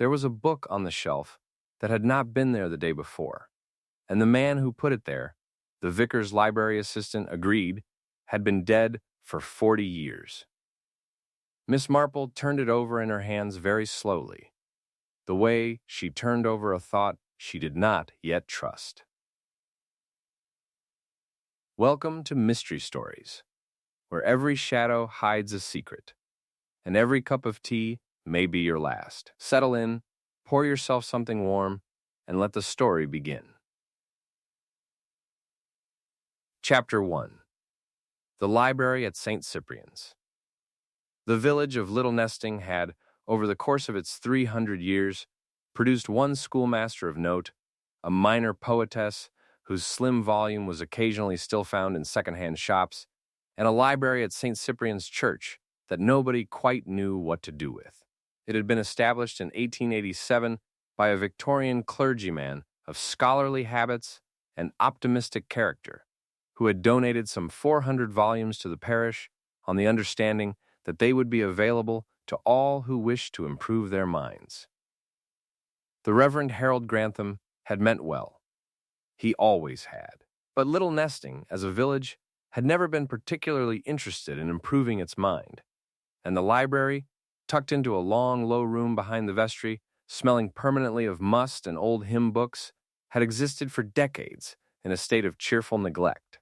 There was a book on the shelf that had not been there the day before, and the man who put it there, the vicar's library assistant, agreed, had been dead for 40 years. Miss Marple turned it over in her hands very slowly, the way she turned over a thought she did not yet trust. Welcome to Mystery Stories, where every shadow hides a secret, and every cup of tea may be your last. Settle in, pour yourself something warm, and let the story begin. Chapter 1. The Library at St. Cyprian's. The village of Little Nesting had, over the course of its 300 years, produced one schoolmaster of note, a minor poetess whose slim volume was occasionally still found in second-hand shops, and a library at St. Cyprian's Church that nobody quite knew what to do with. It had been established in 1887 by a Victorian clergyman of scholarly habits and optimistic character, who had donated some 400 volumes to the parish on the understanding that they would be available to all who wished to improve their minds. The Reverend Harold Grantham had meant well. He always had. But Little Nesting, as a village, had never been particularly interested in improving its mind, and the library, tucked into a long, low room behind the vestry, smelling permanently of must and old hymn books, had existed for decades in a state of cheerful neglect.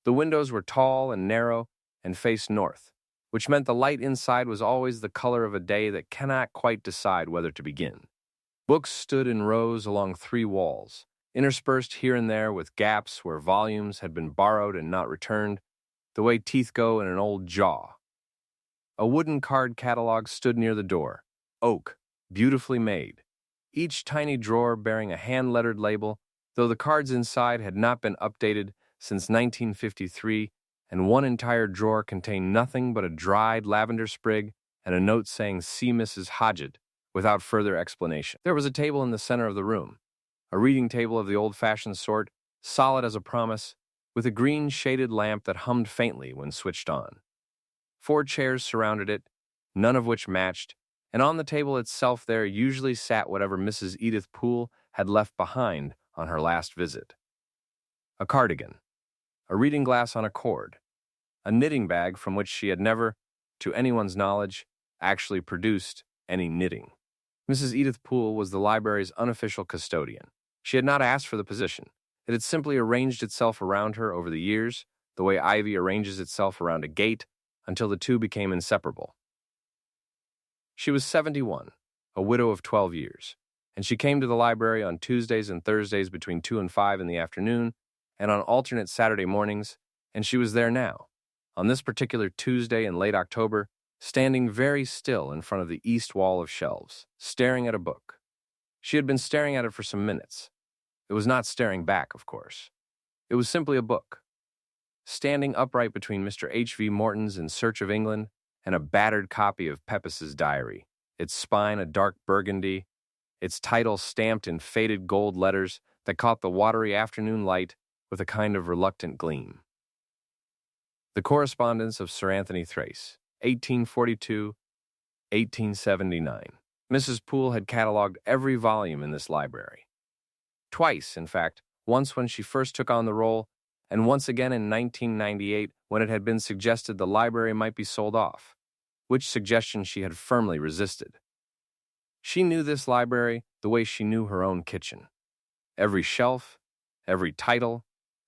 The windows were tall and narrow and faced north, which meant the light inside was always the color of a day that cannot quite decide whether to begin. Books stood in rows along 3 walls, interspersed here and there with gaps where volumes had been borrowed and not returned, the way teeth go in an old jaw. A wooden card catalog stood near the door, oak, beautifully made, each tiny drawer bearing a hand-lettered label, though the cards inside had not been updated since 1953, and one entire drawer contained nothing but a dried lavender sprig and a note saying, "See Mrs. Hodgett," without further explanation. There was a table in the center of the room, a reading table of the old-fashioned sort, solid as a promise, with a green shaded lamp that hummed faintly when switched on. 4 chairs surrounded it, none of which matched, and on the table itself there usually sat whatever Mrs. Edith Poole had left behind on her last visit. A cardigan, a reading glass on a cord, a knitting bag from which she had never, to anyone's knowledge, actually produced any knitting. Mrs. Edith Poole was the library's unofficial custodian. She had not asked for the position. It had simply arranged itself around her over the years, the way ivy arranges itself around a gate, until the two became inseparable. She was 71, a widow of 12 years, and she came to the library on Tuesdays and Thursdays between 2 and 5 in the afternoon, and on alternate Saturday mornings, and she was there now, on this particular Tuesday in late October, standing very still in front of the east wall of shelves, staring at a book. She had been staring at it for some minutes. It was not staring back, of course. It was simply a book. Standing upright between Mr. H.V. Morton's In Search of England and a battered copy of Pepys's diary, its spine a dark burgundy, its title stamped in faded gold letters that caught the watery afternoon light with a kind of reluctant gleam. The Correspondence of Sir Anthony Thrace, 1842-1879. Mrs. Poole had catalogued every volume in this library. Twice, in fact, once when she first took on the role, and once again in 1998 when it had been suggested the library might be sold off, which suggestion she had firmly resisted. She knew this library the way she knew her own kitchen. Every shelf, every title,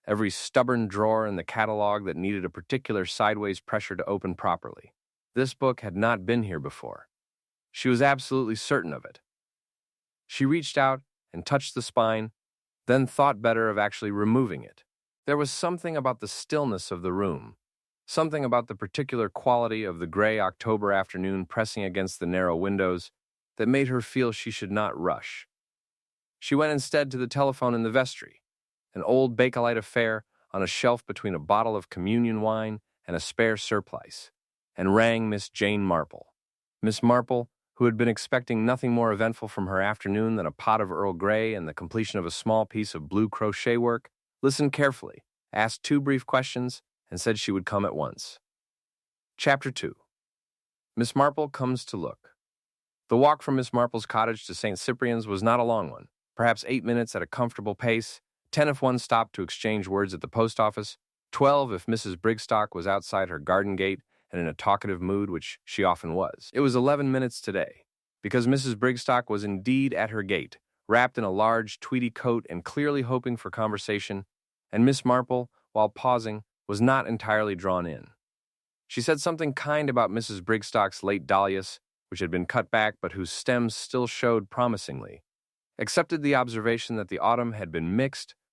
every stubborn drawer in the catalog that needed a particular sideways pressure to open properly. This book had not been here before. She was absolutely certain of it. She reached out and touched the spine, then thought better of actually removing it. There was something about the stillness of the room, something about the particular quality of the gray October afternoon pressing against the narrow windows that made her feel she should not rush. She went instead to the telephone in the vestry, an old Bakelite affair on a shelf between a bottle of communion wine and a spare surplice, and rang Miss Jane Marple. Miss Marple, who had been expecting nothing more eventful from her afternoon than a pot of Earl Grey and the completion of a small piece of blue crochet work, listened carefully, asked 2 brief questions, and said she would come at once. Chapter 2. Miss Marple Comes to Look. The walk from Miss Marple's cottage to St. Cyprian's was not a long one, perhaps 8 minutes at a comfortable pace, 10 if one stopped to exchange words at the post office, 12 if Mrs. Brigstock was outside her garden gate and in a talkative mood, which she often was. It was 11 minutes today, because Mrs. Brigstock was indeed at her gate, wrapped in a large tweedy coat and clearly hoping for conversation, and Miss Marple, while pausing, was not entirely drawn in. She said something kind about Mrs. Brigstock's late dahlias, which had been cut back but whose stems still showed promisingly, accepted the observation that the autumn had been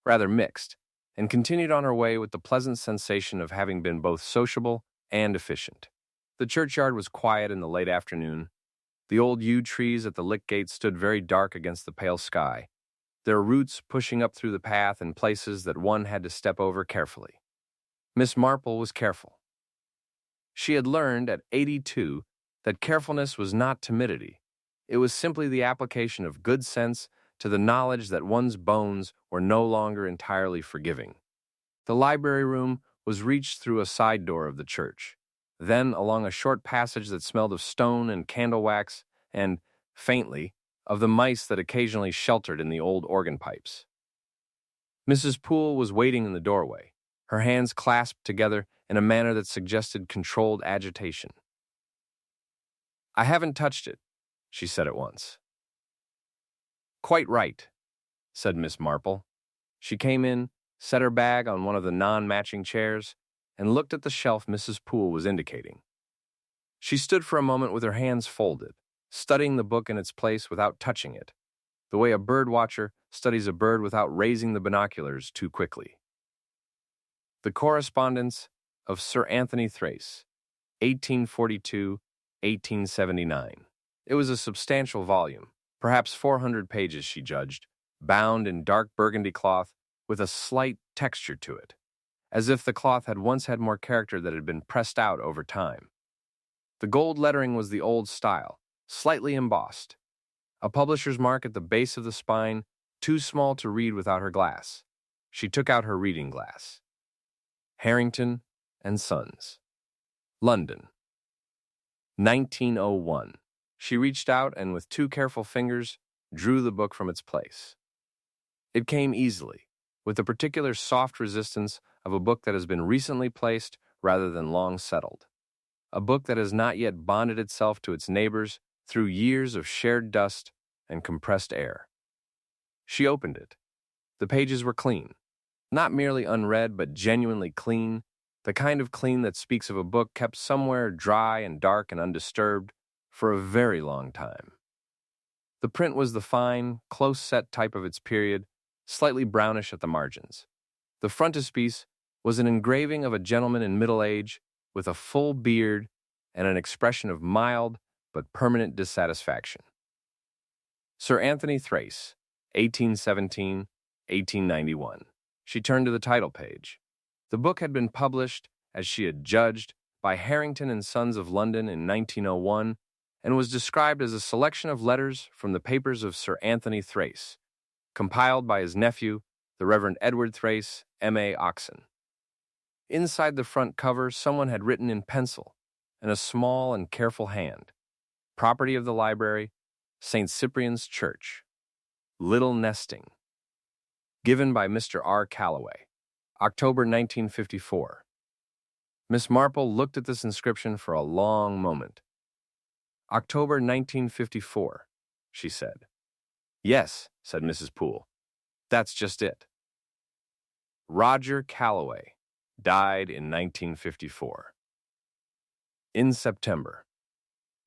rather mixed, and continued on her way with the pleasant sensation of having been both sociable and efficient. The churchyard was quiet in the late afternoon. The old yew trees at the lick gate stood very dark against the pale sky, their roots pushing up through the path in places that one had to step over carefully. Miss Marple was careful. She had learned at 82 that carefulness was not timidity. It was simply the application of good sense to the knowledge that one's bones were no longer entirely forgiving. The library room was reached through a side door of the church, then along a short passage that smelled of stone and candle wax and, faintly, of the mice that occasionally sheltered in the old organ pipes. Mrs. Poole was waiting in the doorway, her hands clasped together in a manner that suggested controlled agitation. "I haven't touched it," she said at once. "Quite right," said Miss Marple. She came in, set her bag on one of the non-matching chairs, and looked at the shelf Mrs. Poole was indicating. She stood for a moment with her hands folded, studying the book in its place without touching it, the way a bird watcher studies a bird without raising the binoculars too quickly. The Correspondence of Sir Anthony Thrace, 1842-1879. It was a substantial volume, perhaps 400 pages, she judged, bound in dark burgundy cloth with a slight texture to it, as if the cloth had once had more character that had been pressed out over time. The gold lettering was the old style, slightly embossed. A publisher's mark at the base of the spine, too small to read without her glass. She took out her reading glass. Harrington and Sons, London, 1901. She reached out and with 2 careful fingers drew the book from its place. It came easily, with the particular soft resistance of a book that has been recently placed rather than long settled. A book that has not yet bonded itself to its neighbors through years of shared dust and compressed air. She opened it. The pages were clean. Not merely unread, but genuinely clean, the kind of clean that speaks of a book kept somewhere dry and dark and undisturbed for a very long time. The print was the fine, close-set type of its period, slightly brownish at the margins. The frontispiece was an engraving of a gentleman in middle age with a full beard and an expression of mild but permanent dissatisfaction. Sir Anthony Thrace, 1817-1891. She turned to the title page. The book had been published, as she had judged, by Harrington and Sons of London in 1901 and was described as a selection of letters from the papers of Sir Anthony Thrace, compiled by his nephew, the Reverend Edward Thrace, M.A. Oxon. Inside the front cover, someone had written in pencil, in a small and careful hand, "Property of the library, St. Cyprian's Church, Little Nesting. Given by Mr. R. Calloway, October 1954. Miss Marple looked at this inscription for a long moment. October 1954, she said. Yes, said Mrs. Poole. That's just it. Roger Calloway died in 1954. In September.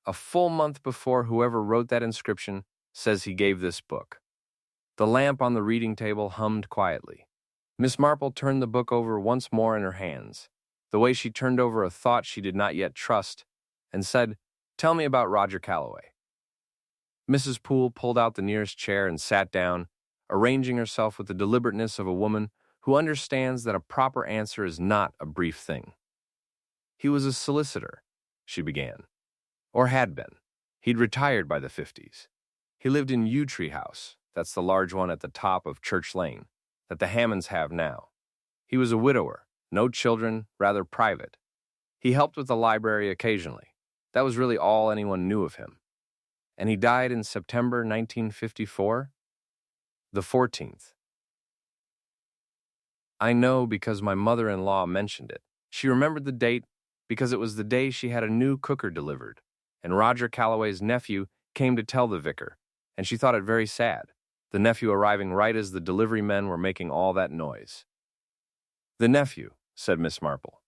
A full month before whoever wrote that inscription says he gave this book. The lamp on the reading table hummed quietly. Miss Marple turned the book over once more in her hands, the way she turned over a thought she did not yet trust, and said, "Tell me about Roger Calloway." Mrs. Poole pulled out the nearest chair and sat down, arranging herself with the deliberateness of a woman who understands that a proper answer is not a brief thing. He was a solicitor, she began, or had been. He'd retired by the 50s. He lived in Yew Tree House, that's the large one at the top of Church Lane, that the Hammonds have now. He was a widower, no children, rather private. He helped with the library occasionally. That was really all anyone knew of him. and he died in September 1954? The 14th. I know because my mother-in-law mentioned it. She remembered the date because it was the day she had a new cooker delivered, and Roger Calloway's nephew came to tell the vicar, and she thought it very sad, the nephew arriving right as the delivery men were making all that noise. The nephew, said Miss Marple.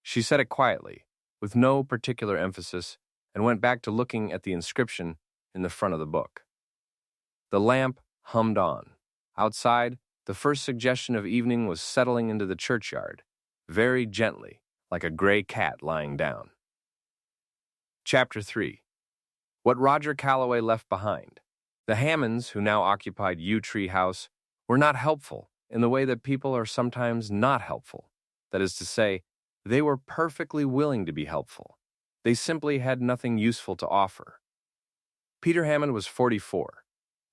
She said it quietly, with no particular emphasis, and went back to looking at the inscription in the front of the book. The lamp hummed on. Outside, the first suggestion of evening was settling into the churchyard, very gently, like a gray cat lying down. Chapter 3. What Roger Calloway left behind. The Hammonds, who now occupied Yew Tree House, were not helpful in the way that people are sometimes not helpful. That is to say, they were perfectly willing to be helpful. They simply had nothing useful to offer. Peter Hammond was 44,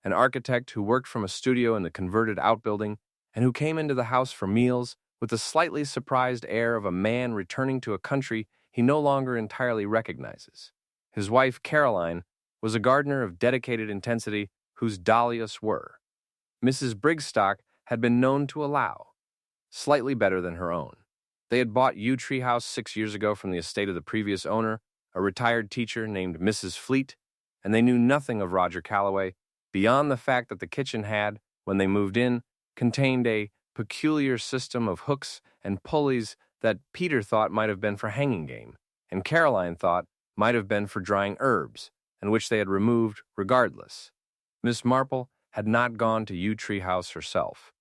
an architect who worked from a studio in the converted outbuilding and who came into the house for meals with the slightly surprised air of a man returning to a country he no longer entirely recognizes. His wife, Caroline, was a gardener of dedicated intensity whose dahlias were, Mrs. Brigstock had been known to allow, slightly better than her own. They had bought Yew Tree House 6 years ago from the estate of the previous owner, a retired teacher named Mrs. Fleet, and they knew nothing of Roger Calloway beyond the fact that the kitchen had, when they moved in, contained a peculiar system of hooks and pulleys that Peter thought might have been for hanging game, and Caroline thought might have been for drying herbs, and which they had removed regardless. Miss Marple had not gone to Yew Tree House herself.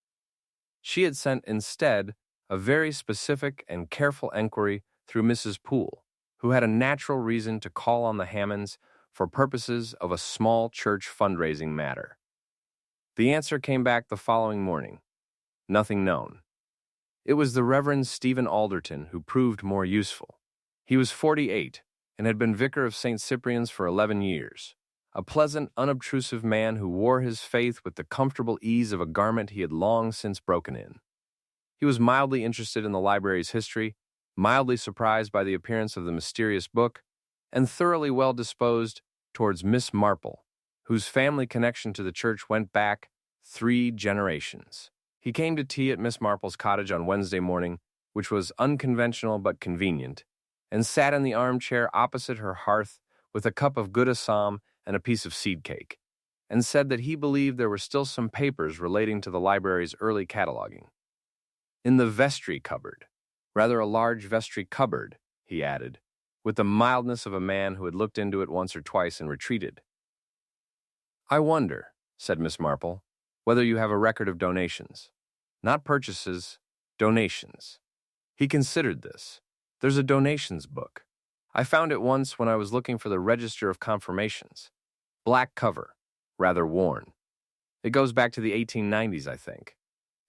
She had sent instead a very specific and careful enquiry through Mrs. Poole, who had a natural reason to call on the Hammonds for purposes of a small church fundraising matter. The answer came back the following morning. Nothing known. It was the Reverend Stephen Alderton who proved more useful. He was 48 and had been vicar of St. Cyprian's for 11 years, a pleasant, unobtrusive man who wore his faith with the comfortable ease of a garment he had long since broken in. He was mildly interested in the library's history, mildly surprised by the appearance of the mysterious book, and thoroughly well-disposed towards Miss Marple, whose family connection to the church went back 3 generations. He came to tea at Miss Marple's cottage on Wednesday morning, which was unconventional but convenient, and sat in the armchair opposite her hearth with a cup of good Assam and a piece of seed cake, and said that he believed there were still some papers relating to the library's early cataloging. In the vestry cupboard, rather a large vestry cupboard, he added, with the mildness of a man who had looked into it once or twice and retreated. I wonder, said Miss Marple, whether you have a record of donations. Not purchases, donations. He considered this. There's a donations book. I found it once when I was looking for the Register of Confirmations. Black cover, rather worn. It goes back to the 1890s, I think.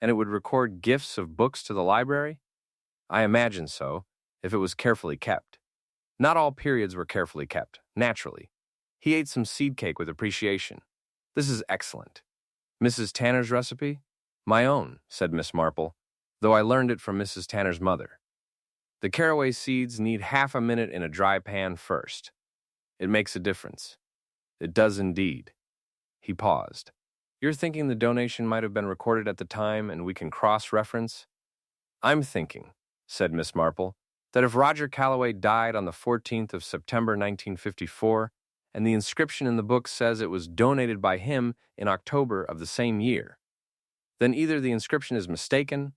And it would record gifts of books to the library? I imagine so, if it was carefully kept. Not all periods were carefully kept, naturally. He ate some seed cake with appreciation. This is excellent. Mrs. Tanner's recipe? My own, said Miss Marple, though I learned it from Mrs. Tanner's mother. The caraway seeds need half a minute in a dry pan first. It makes a difference. It does indeed. He paused. You're thinking the donation might have been recorded at the time and we can cross-reference? I'm thinking, said Miss Marple, that if Roger Calloway died on the 14th of September 1954, and the inscription in the book says it was donated by him in October of the same year, then either the inscription is mistaken,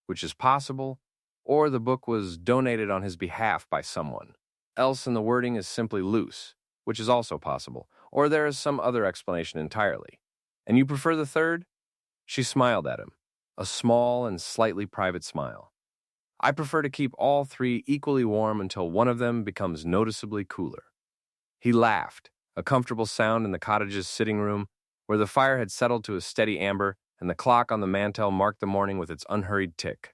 which is possible, or the book was donated on his behalf by someone. Else and the wording is simply loose, which is also possible, or there is some other explanation entirely. And you prefer the third? She smiled at him, a small and slightly private smile. I prefer to keep all 3 equally warm until one of them becomes noticeably cooler. He laughed, a comfortable sound in the cottage's sitting room, where the fire had settled to a steady amber and the clock on the mantel marked the morning with its unhurried tick.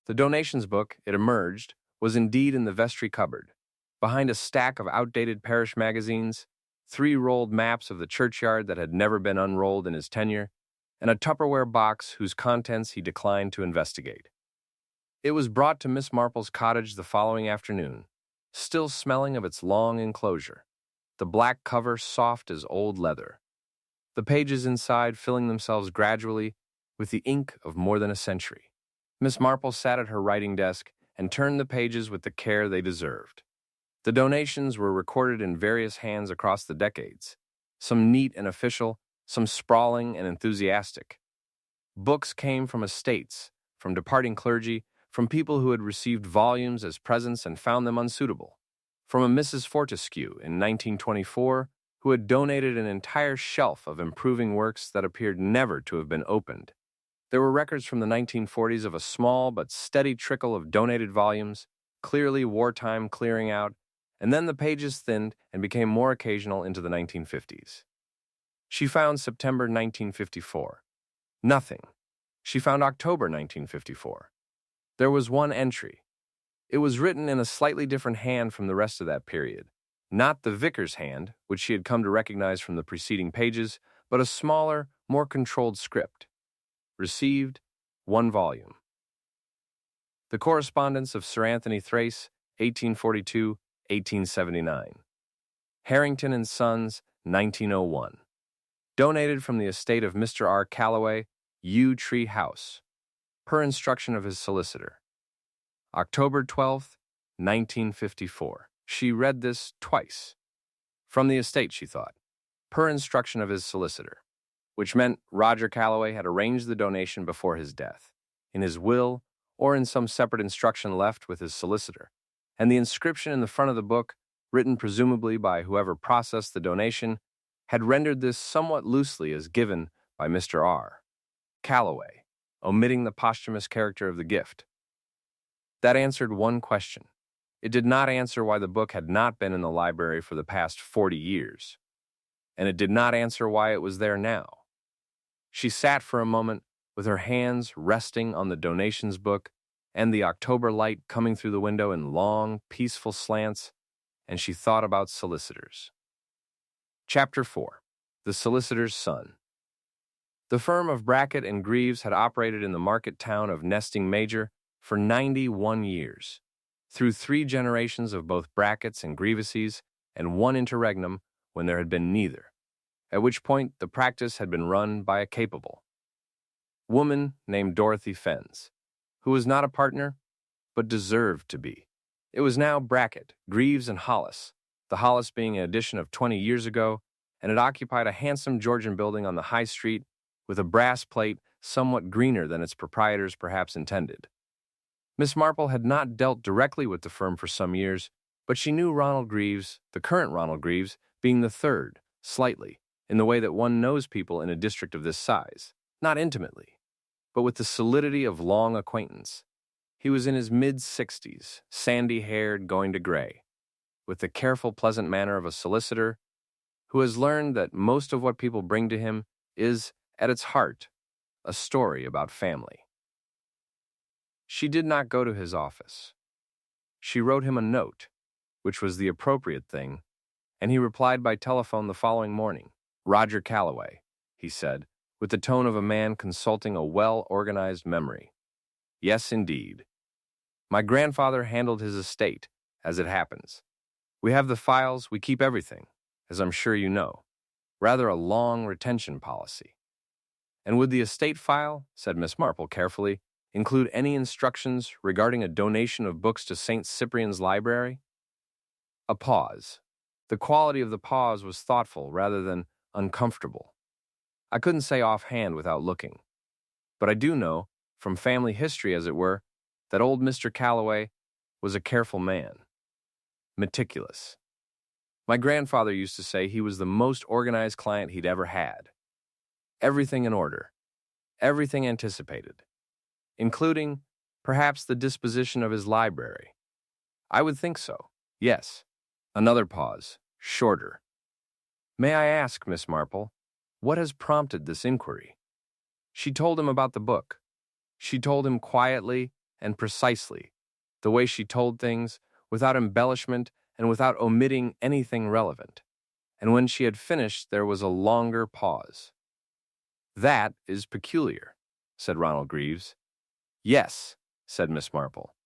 The donations book, it emerged, was indeed in the vestry cupboard, behind a stack of outdated parish magazines, 3 rolled maps of the churchyard that had never been unrolled in his tenure, and a Tupperware box whose contents he declined to investigate. It was brought to Miss Marple's cottage the following afternoon, still smelling of its long enclosure. the black cover soft as old leather, the pages inside filling themselves gradually with the ink of more than a century. Miss Marple sat at her writing desk and turned the pages with the care they deserved. The donations were recorded in various hands across the decades, some neat and official, some sprawling and enthusiastic. Books came from estates, from departing clergy, from people who had received volumes as presents and found them unsuitable, from a Mrs. Fortescue in 1924 who had donated an entire shelf of improving works that appeared never to have been opened. There were records from the 1940s of a small but steady trickle of donated volumes, clearly wartime clearing out, and then the pages thinned and became more occasional into the 1950s. She found September 1954. Nothing. She found October 1954. There was one entry. It was written in a slightly different hand from the rest of that period. Not the vicar's hand, which she had come to recognize from the preceding pages, but a smaller, more controlled script. Received, 1 volume. The Correspondence of Sir Anthony Thrace, 1842-1879. Harrington and Sons, 1901. Donated from the estate of Mr. R. Calloway, Yew Tree House, per instruction of his solicitor. October 12th, 1954. She read this twice. From the estate, she thought, per instruction of his solicitor, which meant Roger Calloway had arranged the donation before his death, in his will or in some separate instruction left with his solicitor, and the inscription in the front of the book, written presumably by whoever processed the donation, had rendered this somewhat loosely as given by Mr. R. Calloway, omitting the posthumous character of the gift. That answered one question. It did not answer why the book had not been in the library for the past 40 years, and it did not answer why it was there now. She sat for a moment with her hands resting on the donations book and the October light coming through the window in long, peaceful slants, and she thought about solicitors. Chapter 4. The Solicitor's Son. The firm of Brackett and Greaves had operated in the market town of Nesting Major for 91 years, through 3 generations of both Bracketts and Grieveses and 1 interregnum when there had been neither, at which point the practice had been run by a capable woman named Dorothy Fens, who was not a partner, but deserved to be. It was now Brackett, Greaves, and Hollis, the Hollis being an addition of 20 years ago, and it occupied a handsome Georgian building on the High Street with a brass plate somewhat greener than its proprietors perhaps intended. Miss Marple had not dealt directly with the firm for some years, but she knew Ronald Greaves, the current Ronald Greaves, being the third, slightly, in the way that one knows people in a district of this size, not intimately, but with the solidity of long acquaintance. He was in his mid-60s, sandy-haired, going to gray, with the careful, pleasant manner of a solicitor who has learned that most of what people bring to him is, at its heart, a story about family. She did not go to his office. She wrote him a note, which was the appropriate thing, and he replied by telephone the following morning. "Roger Calloway," he said, with the tone of a man consulting a well-organized memory. "Yes, indeed. My grandfather handled his estate, as it happens. We have the files, we keep everything, as I'm sure you know. Rather a long retention policy." "And would the estate file," said Miss Marple carefully, "include any instructions regarding a donation of books to St. Cyprian's library?" A pause. The quality of the pause was thoughtful rather than uncomfortable. "I couldn't say offhand without looking. But I do know, from family history as it were, that old Mr. Calloway was a careful man. Meticulous. My grandfather used to say he was the most organized client he'd ever had. Everything in order. Everything anticipated. Including, perhaps, the disposition of his library. I would think so. Yes." Another pause, shorter. "May I ask, Miss Marple, what has prompted this inquiry?" She told him about the book. She told him quietly and precisely, the way she told things, without embellishment and without omitting anything relevant. And when she had finished, there was a longer pause. "That is peculiar," said Ronald Greaves. "Yes," said Miss Marple.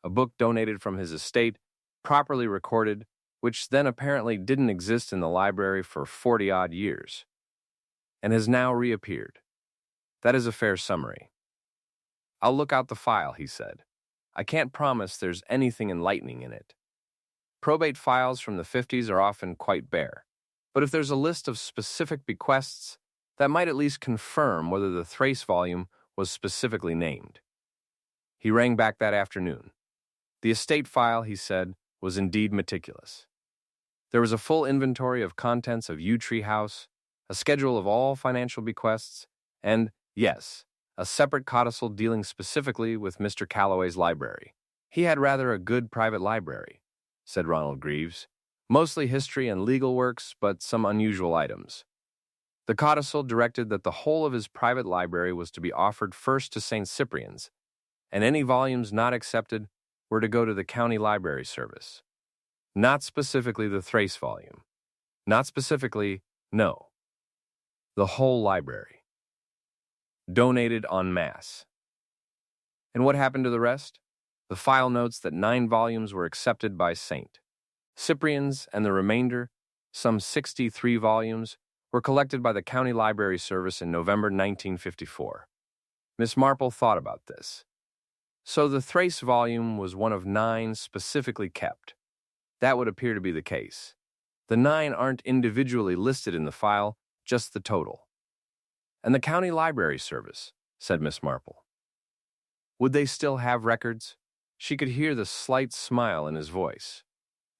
"A book donated from his estate, properly recorded, which then apparently didn't exist in the library for 40-odd years, and has now reappeared. That is a fair summary. I'll look out the file, he said. I can't promise there's anything enlightening in it. Probate files from the 50s are often quite bare, but if there's a list of specific bequests, that might at least confirm whether the Thrace volume was specifically named. He rang back that afternoon. The estate file, he said, was indeed meticulous. There was a full inventory of contents of Yew Tree House, a schedule of all financial bequests, and, yes, a separate codicil dealing specifically with Mr. Calloway's library. He had rather a good private library, said Ronald Greaves, mostly history and legal works, but some unusual items. The codicil directed that the whole of his private library was to be offered first to St. Cyprian's, and any volumes not accepted were to go to the county library service. Not specifically the Thrace volume. Not specifically, no. The whole library. Donated en masse. And what happened to the rest? The file notes that 9 volumes were accepted by St. Cyprian's, and the remainder, some 63 volumes, were collected by the County Library Service in November 1954. Miss Marple thought about this. So the Thrace volume was one of 9 specifically kept. That would appear to be the case. The 9 aren't individually listed in the file, just the total. And the County Library Service, said Miss Marple. Would they still have records? She could hear the slight smile in his voice.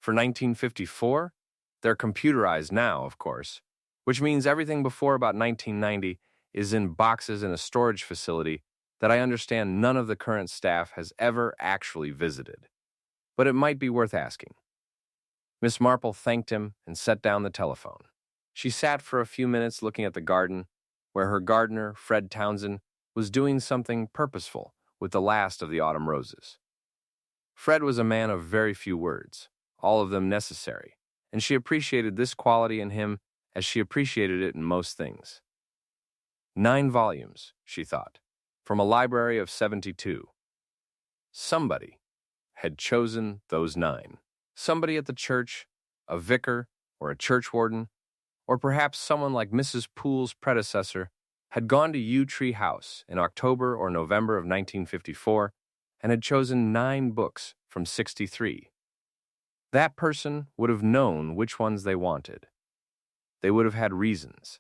For 1954? They're computerized now, of course, which means everything before about 1990 is in boxes in a storage facility that I understand none of the current staff has ever actually visited. But it might be worth asking. Miss Marple thanked him and set down the telephone. She sat for a few minutes looking at the garden, where her gardener, Fred Townsend, was doing something purposeful with the last of the autumn roses. Fred was a man of very few words, all of them necessary, and she appreciated this quality in him as she appreciated it in most things. 9 volumes, she thought, from a library of 72. Somebody had chosen those 9. Somebody at the church, a vicar or a churchwarden, or perhaps someone like Mrs. Poole's predecessor, had gone to Yew Tree House in October or November of 1954 and had chosen 9 books from 63. That person would have known which ones they wanted. They would have had reasons.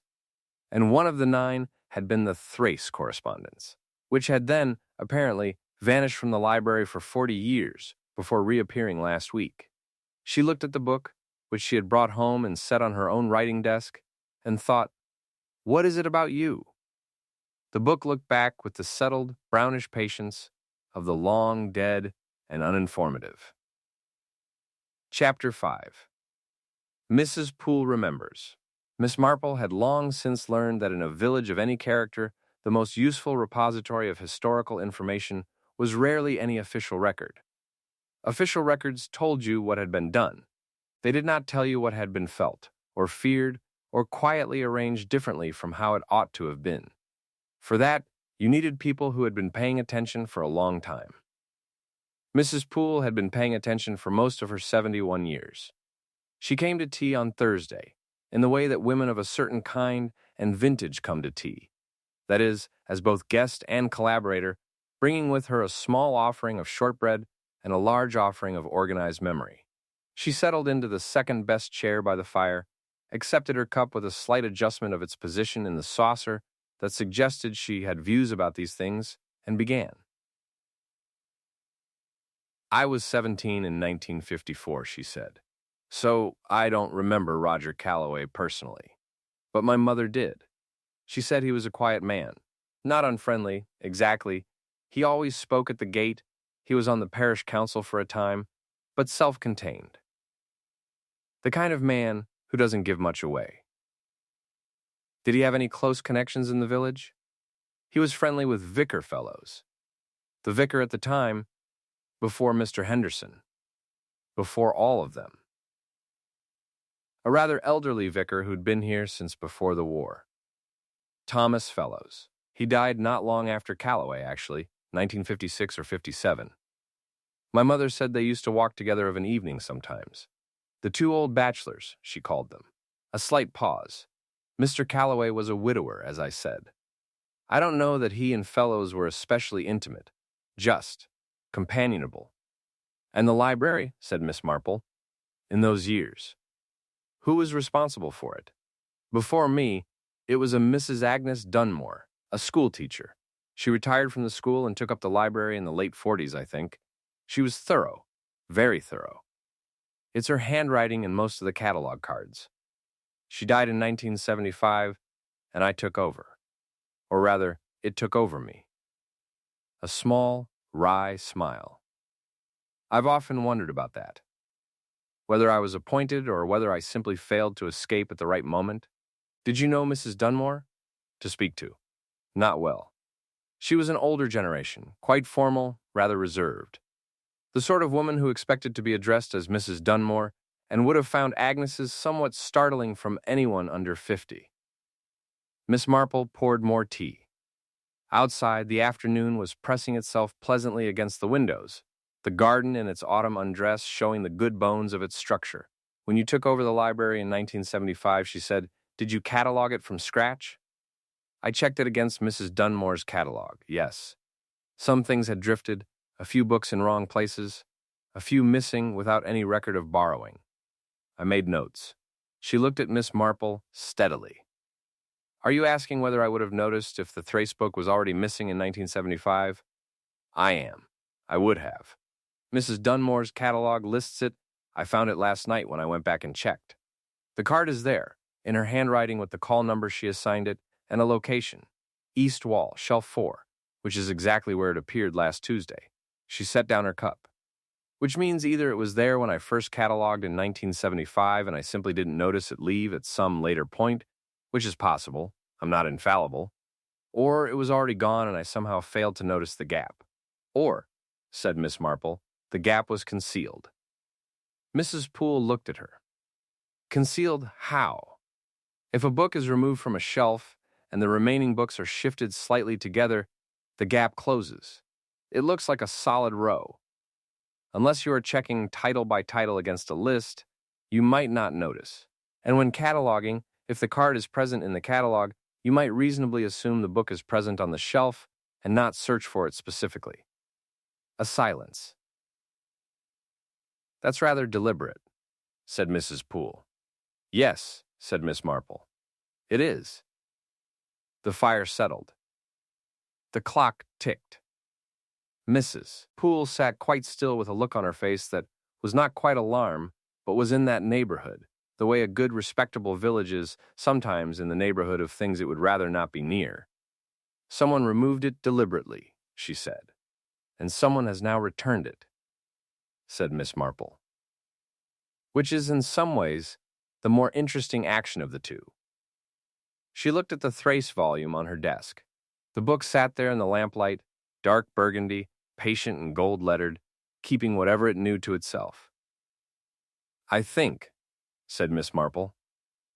And one of the 9 had been the Thrace correspondence, which had then, apparently, vanished from the library for 40 years before reappearing last week. She looked at the book, which she had brought home and set on her own writing desk, and thought, what is it about you? The book looked back with the settled, brownish patience of the long dead and uninformative. Chapter 5. Mrs. Poole remembers. Miss Marple had long since learned that in a village of any character, the most useful repository of historical information was rarely any official record. Official records told you what had been done. They did not tell you what had been felt, or feared, or quietly arranged differently from how it ought to have been. For that, you needed people who had been paying attention for a long time. Mrs. Poole had been paying attention for most of her 71 years. She came to tea on Thursday, in the way that women of a certain kind and vintage come to tea. That is, as both guest and collaborator, bringing with her a small offering of shortbread and a large offering of organized memory. She settled into the second-best chair by the fire, accepted her cup with a slight adjustment of its position in the saucer that suggested she had views about these things, and began. I was 17 in 1954, she said, so I don't remember Roger Calloway personally. But my mother did. She said he was a quiet man, not unfriendly, exactly. He always spoke at the gate. He was on the parish council for a time, but self-contained. The kind of man who doesn't give much away. Did he have any close connections in the village? He was friendly with vicar fellows. The vicar at the time, before Mr. Henderson, before all of them. A rather elderly vicar who'd been here since before the war. Thomas Fellows. He died not long after Calloway, actually, 1956 or 57. My mother said they used to walk together of an evening sometimes. The two old bachelors, she called them. A slight pause. Mr. Calloway was a widower, as I said. I don't know that he and fellows were especially intimate, just companionable. And the library, said Miss Marple, in those years. Who was responsible for it? Before me, it was a Mrs. Agnes Dunmore, a schoolteacher. She retired from the school and took up the library in the late 40s, I think. She was thorough, very thorough. It's her handwriting in most of the catalog cards. She died in 1975, and I took over. Or rather, it took over me. A small, wry smile. I've often wondered about that. Whether I was appointed or whether I simply failed to escape at the right moment. Did you know Mrs. Dunmore? To speak to. Not well. She was an older generation, quite formal, rather reserved. The sort of woman who expected to be addressed as Mrs. Dunmore and would have found Agnes's somewhat startling from anyone under 50. Miss Marple poured more tea. Outside, the afternoon was pressing itself pleasantly against the windows, the garden in its autumn undress showing the good bones of its structure. When you took over the library in 1975, she said, did you catalog it from scratch? I checked it against Mrs. Dunmore's catalog, yes. Some things had drifted, a few books in wrong places, a few missing without any record of borrowing. I made notes. She looked at Miss Marple steadily. Are you asking whether I would have noticed if the Thrace book was already missing in 1975? I am. I would have. Mrs. Dunmore's catalog lists it. I found it last night when I went back and checked. The card is there, in her handwriting with the call number she assigned it, and a location, East Wall, Shelf 4, which is exactly where it appeared last Tuesday. She set down her cup. Which means either it was there when I first cataloged in 1975 and I simply didn't notice it leave at some later point, which is possible, I'm not infallible, or it was already gone and I somehow failed to notice the gap. Or, said Miss Marple, the gap was concealed. Mrs. Poole looked at her. Concealed how? If a book is removed from a shelf and the remaining books are shifted slightly together, the gap closes. It looks like a solid row. Unless you are checking title by title against a list, you might not notice. And when cataloging, if the card is present in the catalog, you might reasonably assume the book is present on the shelf and not search for it specifically. A silence. That's rather deliberate, said Mrs. Poole. Yes, said Miss Marple. It is. The fire settled. The clock ticked. Mrs. Poole sat quite still with a look on her face that was not quite alarm, but was in that neighborhood, the way a good respectable village is sometimes in the neighborhood of things it would rather not be near. Someone removed it deliberately, she said, and someone has now returned it, said Miss Marple. Which is in some ways the more interesting action of the two. She looked at the Thrace volume on her desk. The book sat there in the lamplight, dark burgundy, patient and gold-lettered, keeping whatever it knew to itself. I think, said Miss Marple,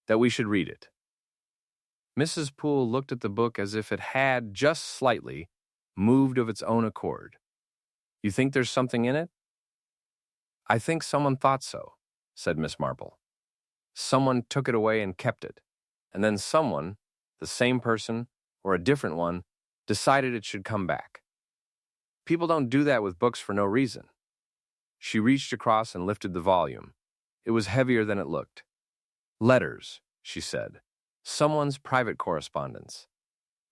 that we should read it. Mrs. Poole looked at the book as if it had, just slightly, moved of its own accord. You think there's something in it? I think someone thought so, said Miss Marple. Someone took it away and kept it, and then someone, the same person or a different one, decided it should come back. People don't do that with books for no reason. She reached across and lifted the volume. It was heavier than it looked. Letters, she said. Someone's private correspondence.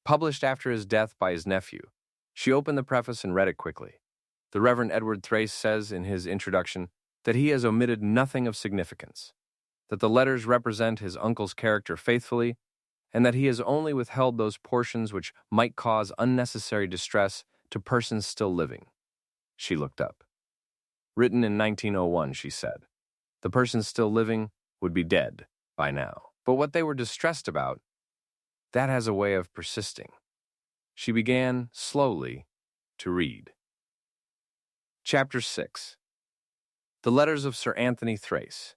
Published after his death by his nephew. She opened the preface and read it quickly. The Reverend Edward Thrace says in his introduction that he has omitted nothing of significance, that the letters represent his uncle's character faithfully, and that he has only withheld those portions which might cause unnecessary distress to persons still living. She looked up. Written in 1901, she said. The persons still living would be dead by now. But what they were distressed about, that has a way of persisting. She began, slowly, to read. Chapter 6. The Letters of Sir Anthony Thrace.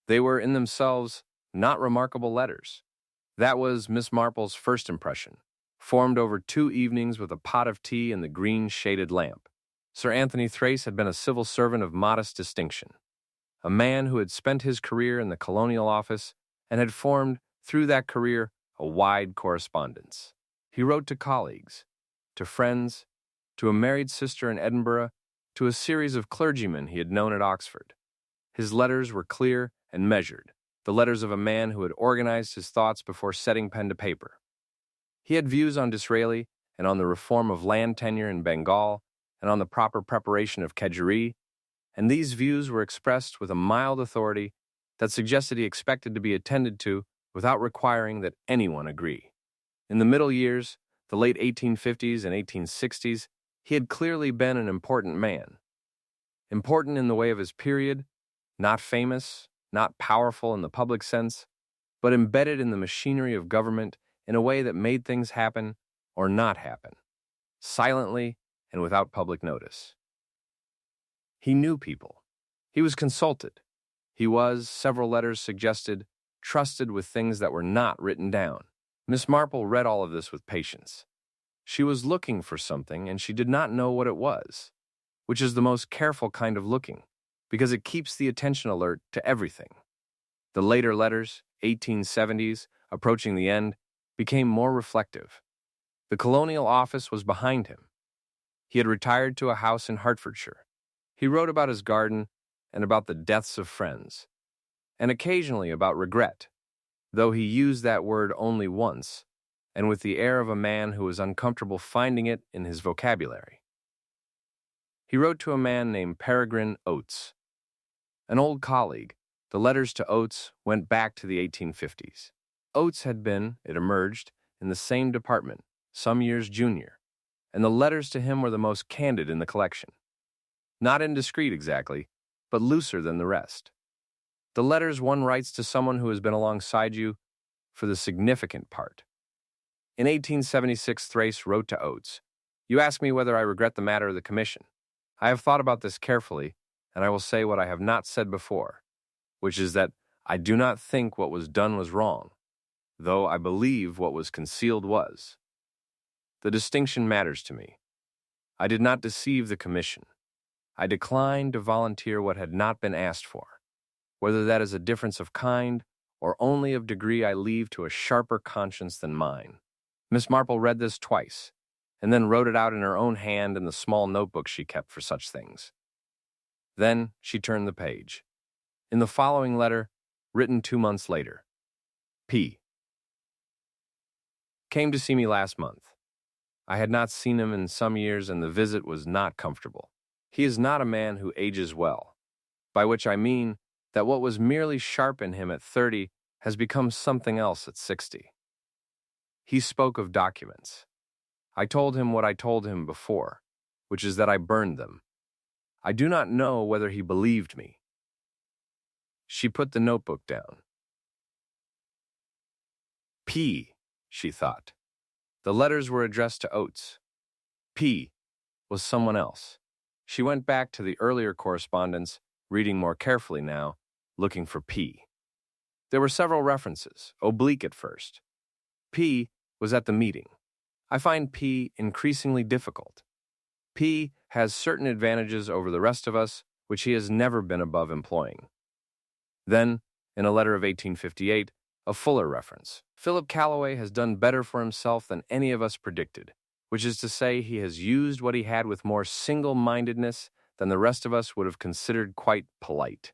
They were, in themselves, not remarkable letters. That was Miss Marple's first impression, formed over 2 evenings with a pot of tea and the green shaded lamp. Sir Anthony Thrace had been a civil servant of modest distinction. a man who had spent his career in the Colonial Office and had formed, through that career, a wide correspondence. He wrote to colleagues, to friends, to a married sister in Edinburgh, to a series of clergymen he had known at Oxford. His letters were clear and measured, the letters of a man who had organized his thoughts before setting pen to paper. He had views on Disraeli and on the reform of land tenure in Bengal and on the proper preparation of kedgeree, and these views were expressed with a mild authority that suggested he expected to be attended to without requiring that anyone agree. In the middle years, the late 1850s and 1860s, he had clearly been an important man. Important in the way of his period, not famous, not powerful in the public sense, but embedded in the machinery of government in a way that made things happen or not happen, silently and without public notice. He knew people. He was consulted. He was, several letters suggested, trusted with things that were not written down. Miss Marple read all of this with patience. She was looking for something, and she did not know what it was, which is the most careful kind of looking, because it keeps the attention alert to everything. The later letters, 1870s, approaching the end, became more reflective. The Colonial Office was behind him. He had retired to a house in Hertfordshire. He wrote about his garden and about the deaths of friends, and occasionally about regret, though he used that word only once, and with the air of a man who was uncomfortable finding it in his vocabulary. He wrote to a man named Peregrine Oates, an old colleague. The letters to Oates went back to the 1850s. Oates had been, it emerged, in the same department, some years junior, and the letters to him were the most candid in the collection. Not indiscreet exactly, but looser than the rest. The letters one writes to someone who has been alongside you for the significant part. In 1876, Thrace wrote to Oates, "You ask me whether I regret the matter of the commission. I have thought about this carefully, and I will say what I have not said before, which is that I do not think what was done was wrong, though I believe what was concealed was. The distinction matters to me. I did not deceive the commission. I declined to volunteer what had not been asked for. Whether that is a difference of kind or only of degree I leave to a sharper conscience than mine." Miss Marple read this twice, and then wrote it out in her own hand in the small notebook she kept for such things. Then she turned the page. In the following letter, written 2 months later, P. Came to see me last month. I had not seen him in some years, and the visit was not comfortable. He is not a man who ages well, by which I mean that what was merely sharp in him at 30 has become something else at 60. He spoke of documents. I told him what I told him before, which is that I burned them. I do not know whether he believed me. She put the notebook down. P, she thought. The letters were addressed to Oates. P was someone else. She went back to the earlier correspondence, reading more carefully now, looking for P. There were several references, oblique at first. P was at the meeting. I find P increasingly difficult. P has certain advantages over the rest of us, which he has never been above employing. Then, in a letter of 1858, a fuller reference. Philip Calloway has done better for himself than any of us predicted, which is to say he has used what he had with more single-mindedness than the rest of us would have considered quite polite.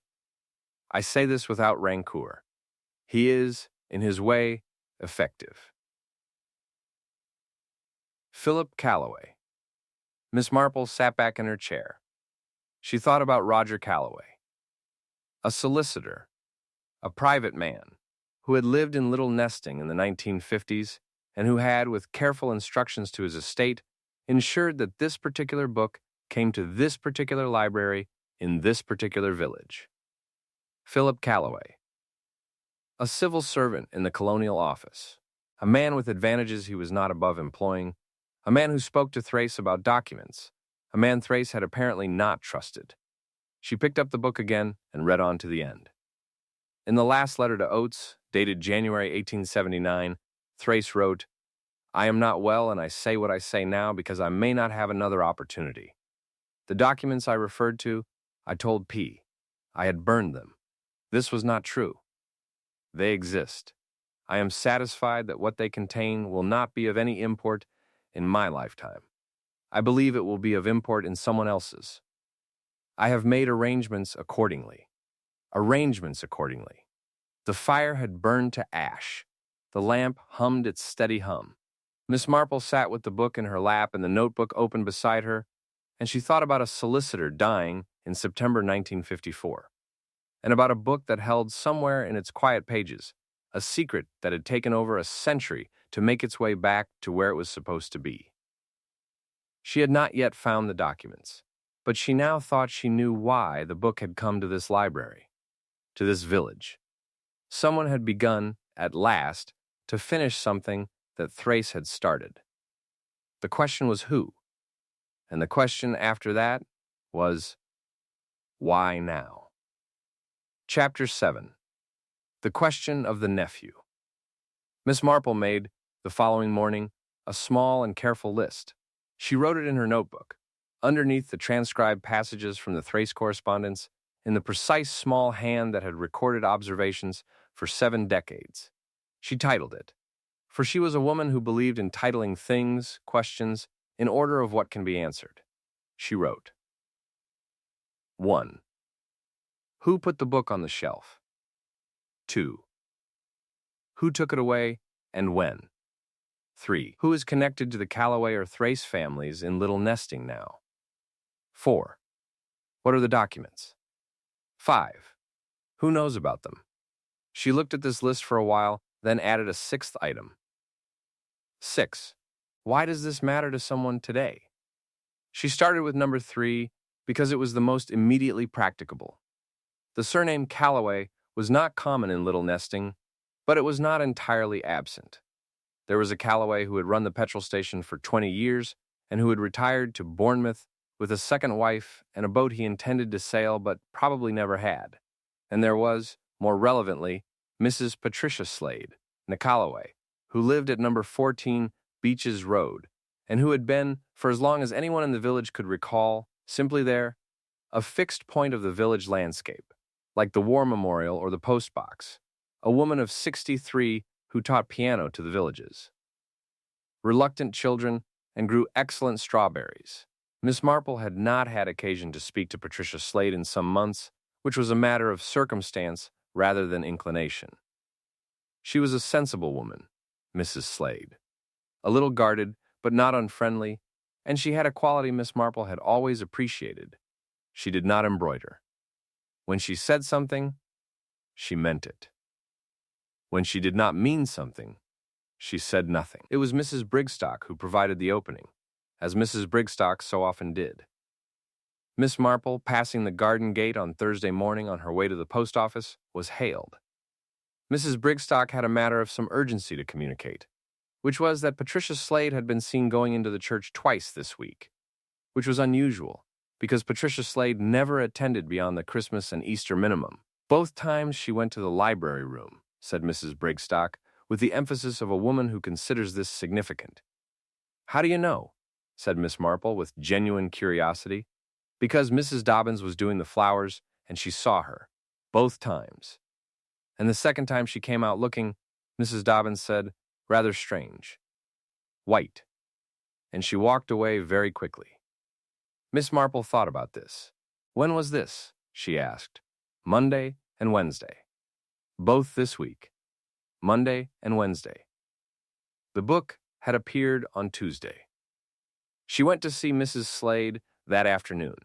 I say this without rancor. He is, in his way, effective. Philip Calloway. Miss Marple sat back in her chair. She thought about Roger Calloway, a solicitor, a private man, who had lived in Little Nesting in the 1950s and who had, with careful instructions to his estate, ensured that this particular book came to this particular library in this particular village. Philip Calloway. A civil servant in the Colonial Office, a man with advantages he was not above employing, a man who spoke to Thrace about documents, a man Thrace had apparently not trusted. She picked up the book again and read on to the end. In the last letter to Oates, dated January 1879, Thrace wrote, "I am not well, and I say what I say now because I may not have another opportunity. The documents I referred to, I told P. I had burned them. This was not true. They exist. I am satisfied that what they contain will not be of any import in my lifetime. I believe it will be of import in someone else's. I have made arrangements accordingly. The fire had burned to ash. The lamp hummed its steady hum. Miss Marple sat with the book in her lap and the notebook open beside her, and she thought about a solicitor dying in September 1954, and about a book that held somewhere in its quiet pages a secret that had taken over a century to make its way back to where it was supposed to be. She had not yet found the documents, but she now thought she knew why the book had come to this library, to this village. Someone had begun, at last, to finish something that Thrace had started. The question was who? And the question after that was, why now? Chapter 7. The Question of the Nephew. Miss Marple made, the following morning, a small and careful list. She wrote it in her notebook, underneath the transcribed passages from the Thrace correspondence, in the precise small hand that had recorded observations for 7 decades. She titled it, for she was a woman who believed in titling things, questions, in order of what can be answered. She wrote, 1. Who put the book on the shelf? 2. Who took it away and when? 3. Who is connected to the Calloway or Thrace families in Little Nesting now? 4. What are the documents? 5. Who knows about them? She looked at this list for a while, then added a 6th item. 6. Why does this matter to someone today? She started with number 3 because it was the most immediately practicable. The surname Calloway was not common in Little Nesting, but it was not entirely absent. There was a Calloway who had run the petrol station for 20 years and who had retired to Bournemouth with a second wife and a boat he intended to sail but probably never had. And there was, more relevantly, Mrs. Patricia Slade, a Calloway, who lived at number 14 Beaches Road, and who had been, for as long as anyone in the village could recall, simply there, a fixed point of the village landscape, like the War Memorial or the Post Box, a woman of 63 who taught piano to the villages. Reluctant children and grew excellent strawberries. Miss Marple had not had occasion to speak to Patricia Slade in some months, which was a matter of circumstance rather than inclination. She was a sensible woman, Mrs. Slade, a little guarded but not unfriendly, and she had a quality Miss Marple had always appreciated. She did not embroider. When she said something, she meant it. When she did not mean something, she said nothing. It was Mrs. Brigstock who provided the opening, as Mrs. Brigstock so often did. Miss Marple, passing the garden gate on Thursday morning on her way to the post office, was hailed. Mrs. Brigstock had a matter of some urgency to communicate, which was that Patricia Slade had been seen going into the church twice this week, which was unusual, because Patricia Slade never attended beyond the Christmas and Easter minimum. Both times she went to the library room, said Mrs. Brigstock, with the emphasis of a woman who considers this significant. How do you know? Said Miss Marple with genuine curiosity. Because Mrs. Dobbins was doing the flowers, and she saw her, both times. And the second time she came out looking, Mrs. Dobbins said, rather strange. White. And she walked away very quickly. Miss Marple thought about this. When was this? She asked. Monday and Wednesday. Both this week. Monday and Wednesday. The book had appeared on Tuesday. She went to see Mrs. Slade that afternoon.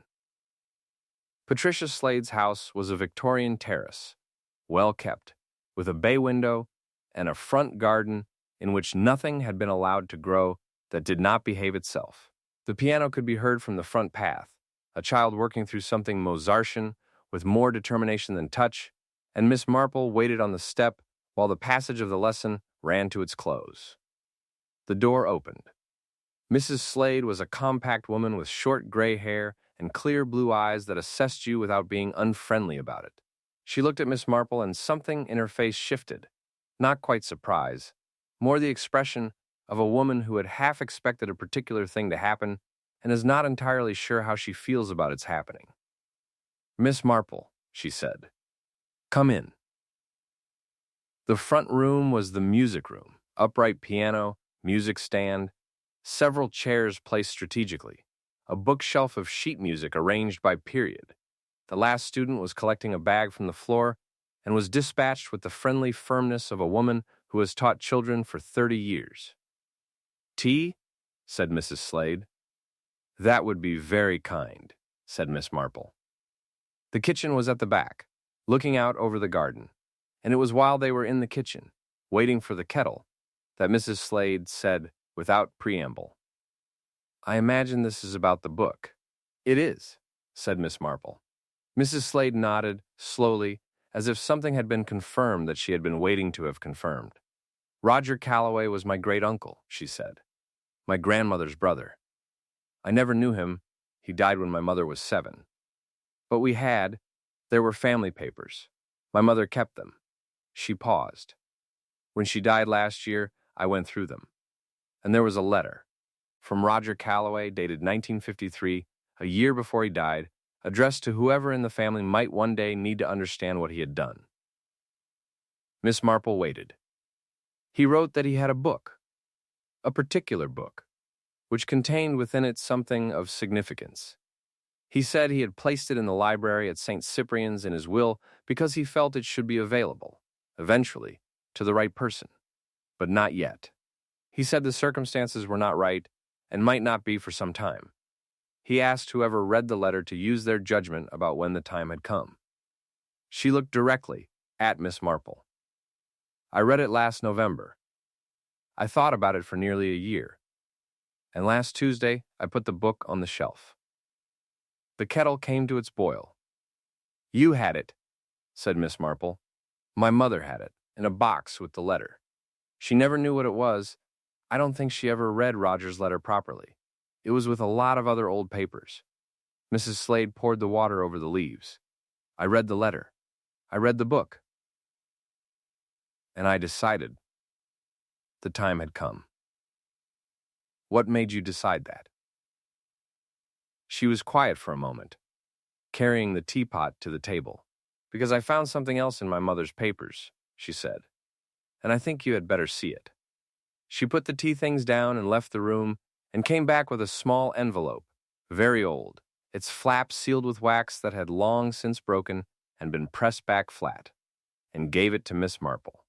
Patricia Slade's house was a Victorian terrace, well kept, with a bay window and a front garden in which nothing had been allowed to grow that did not behave itself. The piano could be heard from the front path, a child working through something Mozartian with more determination than touch, and Miss Marple waited on the step while the passage of the lesson ran to its close. The door opened. Mrs. Slade was a compact woman with short gray hair and clear blue eyes that assessed you without being unfriendly about it. She looked at Miss Marple and something in her face shifted, not quite surprise, more the expression of a woman who had half expected a particular thing to happen and is not entirely sure how she feels about its happening. Miss Marple, she said. "Come in." The front room was the music room, upright piano, music stand, several chairs placed strategically, a bookshelf of sheet music arranged by period. The last student was collecting a bag from the floor and was dispatched with the friendly firmness of a woman who has taught children for 30 years. "Tea?" said Mrs. Slade. "That would be very kind," said Miss Marple. The kitchen was at the back, looking out over the garden, and it was while they were in the kitchen, waiting for the kettle, that Mrs. Slade said, without preamble, "I imagine this is about the book." "It is," said Miss Marple. Mrs. Slade nodded, slowly, as if something had been confirmed that she had been waiting to have confirmed. "Roger Calloway was my great-uncle," she said. "My grandmother's brother. I never knew him. He died when my mother was 7. But there were family papers. My mother kept them." She paused. "When she died last year, I went through them. And there was a letter from Roger Calloway dated 1953, a year before he died, addressed to whoever in the family might one day need to understand what he had done." Miss Marple waited. "He wrote that he had a book, a particular book, which contained within it something of significance. He said he had placed it in the library at St. Cyprian's in his will because he felt it should be available, eventually, to the right person, but not yet. He said the circumstances were not right and might not be for some time. He asked whoever read the letter to use their judgment about when the time had come." She looked directly at Miss Marple. "I read it last November. I thought about it for nearly a year, and last Tuesday I put the book on the shelf." The kettle came to its boil. "You had it," said Miss Marple. "My mother had it, in a box with the letter. She never knew what it was. I don't think she ever read Roger's letter properly. It was with a lot of other old papers." Mrs. Slade poured the water over the leaves. "I read the letter. I read the book. And I decided the time had come." "What made you decide that?" She was quiet for a moment, carrying the teapot to the table. "Because I found something else in my mother's papers," she said, "and I think you had better see it." She put the tea things down and left the room, and came back with a small envelope, very old, its flap sealed with wax that had long since broken and been pressed back flat, and gave it to Miss Marple.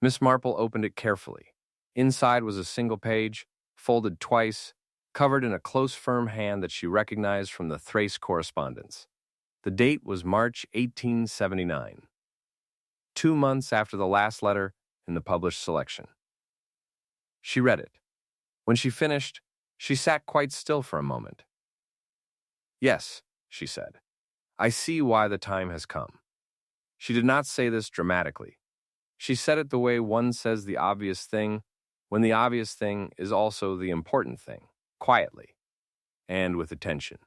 Miss Marple opened it carefully. Inside was a single page, folded twice, covered in a close, firm hand that she recognized from the Thrace correspondence. The date was March 1879, 2 months after the last letter in the published selection. She read it. When she finished, she sat quite still for a moment. "Yes," she said, "I see why the time has come." She did not say this dramatically. She said it the way one says the obvious thing, when the obvious thing is also the important thing, quietly, and with attention.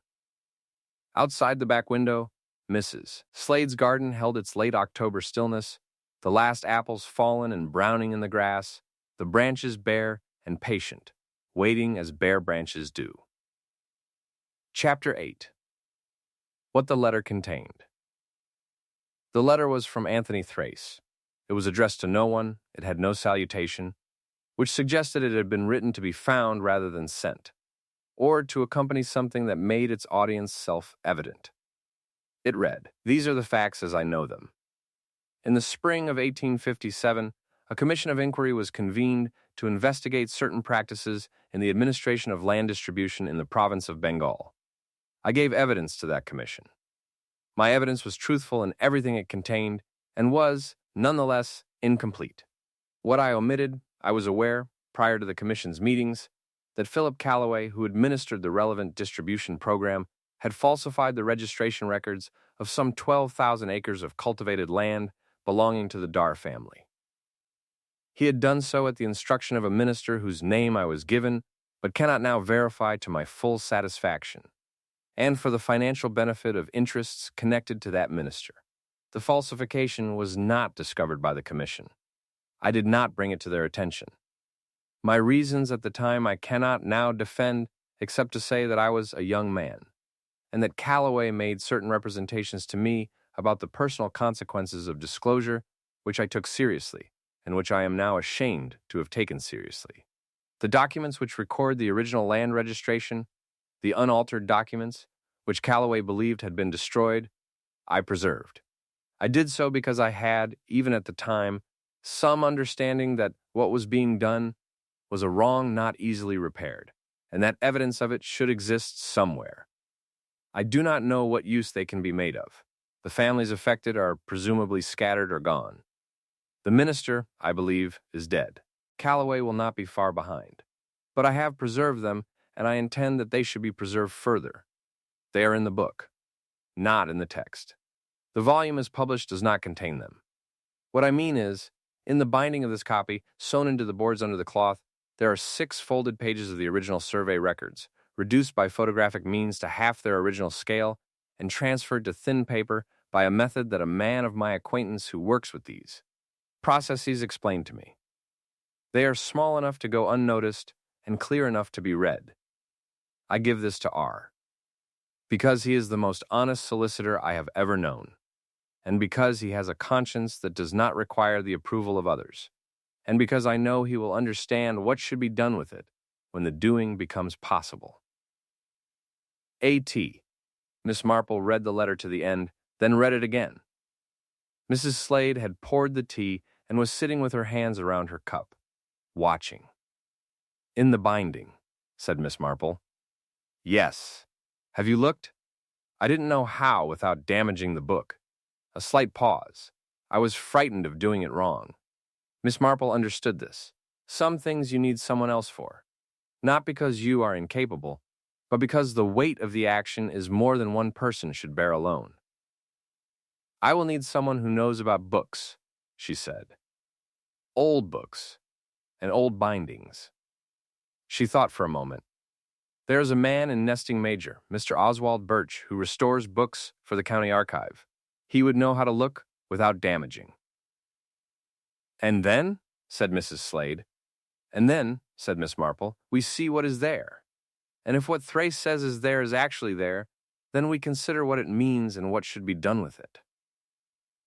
Outside the back window, Mrs. Slade's garden held its late October stillness, the last apples fallen and browning in the grass, the branches bare and patient, waiting as bare branches do. Chapter 8. What the letter contained. The letter was from Anthony Thrace. It was addressed to no one, it had no salutation, which suggested it had been written to be found rather than sent, or to accompany something that made its audience self-evident. It read, "These are the facts as I know them. In the spring of 1857, a commission of inquiry was convened to investigate certain practices in the administration of land distribution in the province of Bengal. I gave evidence to that commission. My evidence was truthful in everything it contained, and was, nonetheless, incomplete. What I omitted, I was aware, prior to the commission's meetings, that Philip Calloway, who administered the relevant distribution program, had falsified the registration records of some 12,000 acres of cultivated land belonging to the Dhar family. He had done so at the instruction of a minister whose name I was given, but cannot now verify to my full satisfaction, and for the financial benefit of interests connected to that minister. The falsification was not discovered by the commission. I did not bring it to their attention. My reasons at the time I cannot now defend except to say that I was a young man, and that Calloway made certain representations to me about the personal consequences of disclosure, which I took seriously, and which I am now ashamed to have taken seriously. The documents which record the original land registration, the unaltered documents, which Calloway believed had been destroyed, I preserved. I did so because I had, even at the time, some understanding that what was being done was a wrong not easily repaired, and that evidence of it should exist somewhere. I do not know what use they can be made of. The families affected are presumably scattered or gone. The minister, I believe, is dead. Calloway will not be far behind. But I have preserved them, and I intend that they should be preserved further. They are in the book, not in the text. The volume as published does not contain them. What I mean is, in the binding of this copy, sewn into the boards under the cloth, there are 6 folded pages of the original survey records, reduced by photographic means to half their original scale, and transferred to thin paper by a method that a man of my acquaintance who works with these processes explained to me. They are small enough to go unnoticed and clear enough to be read. I give this to R, because he is the most honest solicitor I have ever known, and because he has a conscience that does not require the approval of others, and because I know he will understand what should be done with it when the doing becomes possible. A.T. Miss Marple read the letter to the end, then read it again. Mrs. Slade had poured the tea and was sitting with her hands around her cup, watching. "In the binding," said Miss Marple. "Yes. Have you looked? I didn't know how without damaging the book." A slight pause. I was frightened of doing it wrong. Miss Marple understood this. Some things you need someone else for. Not because you are incapable, but because the weight of the action is more than one person should bear alone. "I will need someone who knows about books," she said. "Old books and old bindings." She thought for a moment. "There is a man in Nesting Major, Mr. Oswald Birch, who restores books for the county archive. He would know how to look without damaging." "And then," said Mrs. Slade. "And then," said Miss Marple, "we see what is there. And if what Thrace says is there is actually there, then we consider what it means and what should be done with it."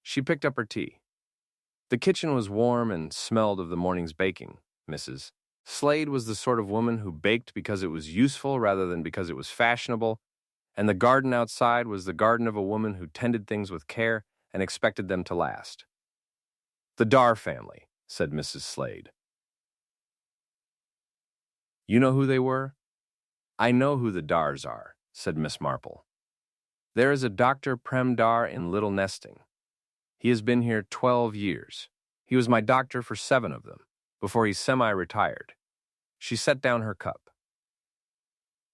She picked up her tea. The kitchen was warm and smelled of the morning's baking. Mrs. Slade was the sort of woman who baked because it was useful rather than because it was fashionable, and the garden outside was the garden of a woman who tended things with care and expected them to last. "The Dhar family," said Mrs. Slade. "You know who they were?" "I know who the Dhars are," said Miss Marple. "There is a Dr. Prem Dhar in Little Nesting. He has been here 12 years. He was my doctor for 7 of them, before he semi-retired." She set down her cup.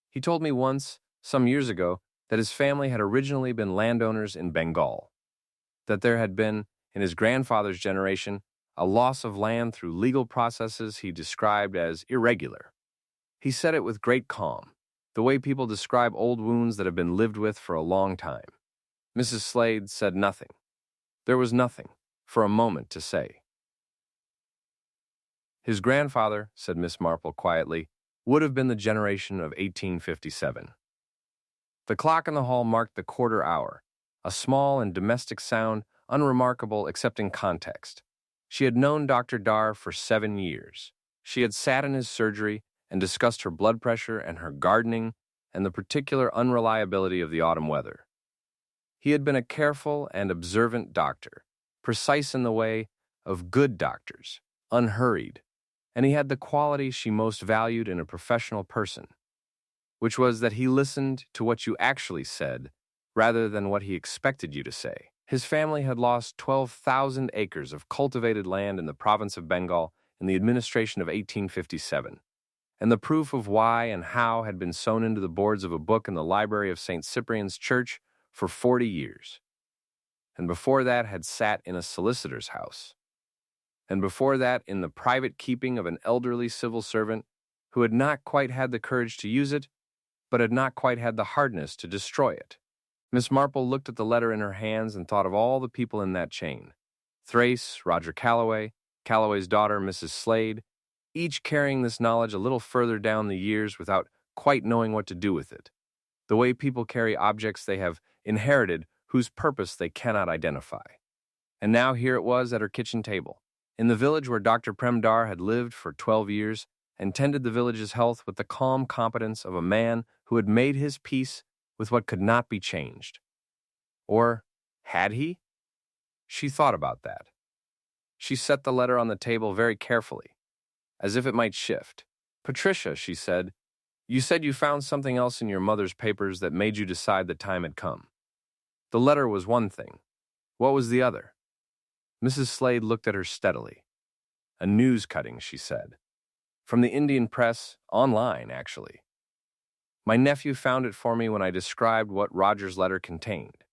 "He told me once, some years ago, that his family had originally been landowners in Bengal, that there had been, in his grandfather's generation, a loss of land through legal processes he described as irregular. He said it with great calm, the way people describe old wounds that have been lived with for a long time." Mrs. Slade said nothing. There was nothing, for a moment, to say. "His grandfather," said Miss Marple quietly, "would have been the generation of 1857. The clock in the hall marked the quarter hour, a small and domestic sound, unremarkable except in context. She had known Dr. Dhar for 7 years. She had sat in his surgery and discussed her blood pressure and her gardening and the particular unreliability of the autumn weather. He had been a careful and observant doctor, precise in the way of good doctors, unhurried, and he had the quality she most valued in a professional person, which was that he listened to what you actually said rather than what he expected you to say. His family had lost 12,000 acres of cultivated land in the province of Bengal in the administration of 1857, and the proof of why and how had been sewn into the boards of a book in the library of St. Cyprian's Church for 40 years, and before that had sat in a solicitor's house, and before that in the private keeping of an elderly civil servant who had not quite had the courage to use it, but had not quite had the hardness to destroy it. Miss Marple looked at the letter in her hands and thought of all the people in that chain: Thrace, Roger Calloway, Calloway's daughter, Mrs. Slade, each carrying this knowledge a little further down the years without quite knowing what to do with it, the way people carry objects they have inherited, whose purpose they cannot identify. And now here it was at her kitchen table, in the village where Dr. Dhar had lived for 12 years and tended the village's health with the calm competence of a man who had made his peace with what could not be changed. Or had he? She thought about that. She set the letter on the table very carefully, as if it might shift. "Patricia," she said, "you said you found something else in your mother's papers that made you decide the time had come. The letter was one thing. What was the other?" Mrs. Slade looked at her steadily. "A news cutting," she said. "From the Indian press, online, actually. My nephew found it for me when I described what Roger's letter contained.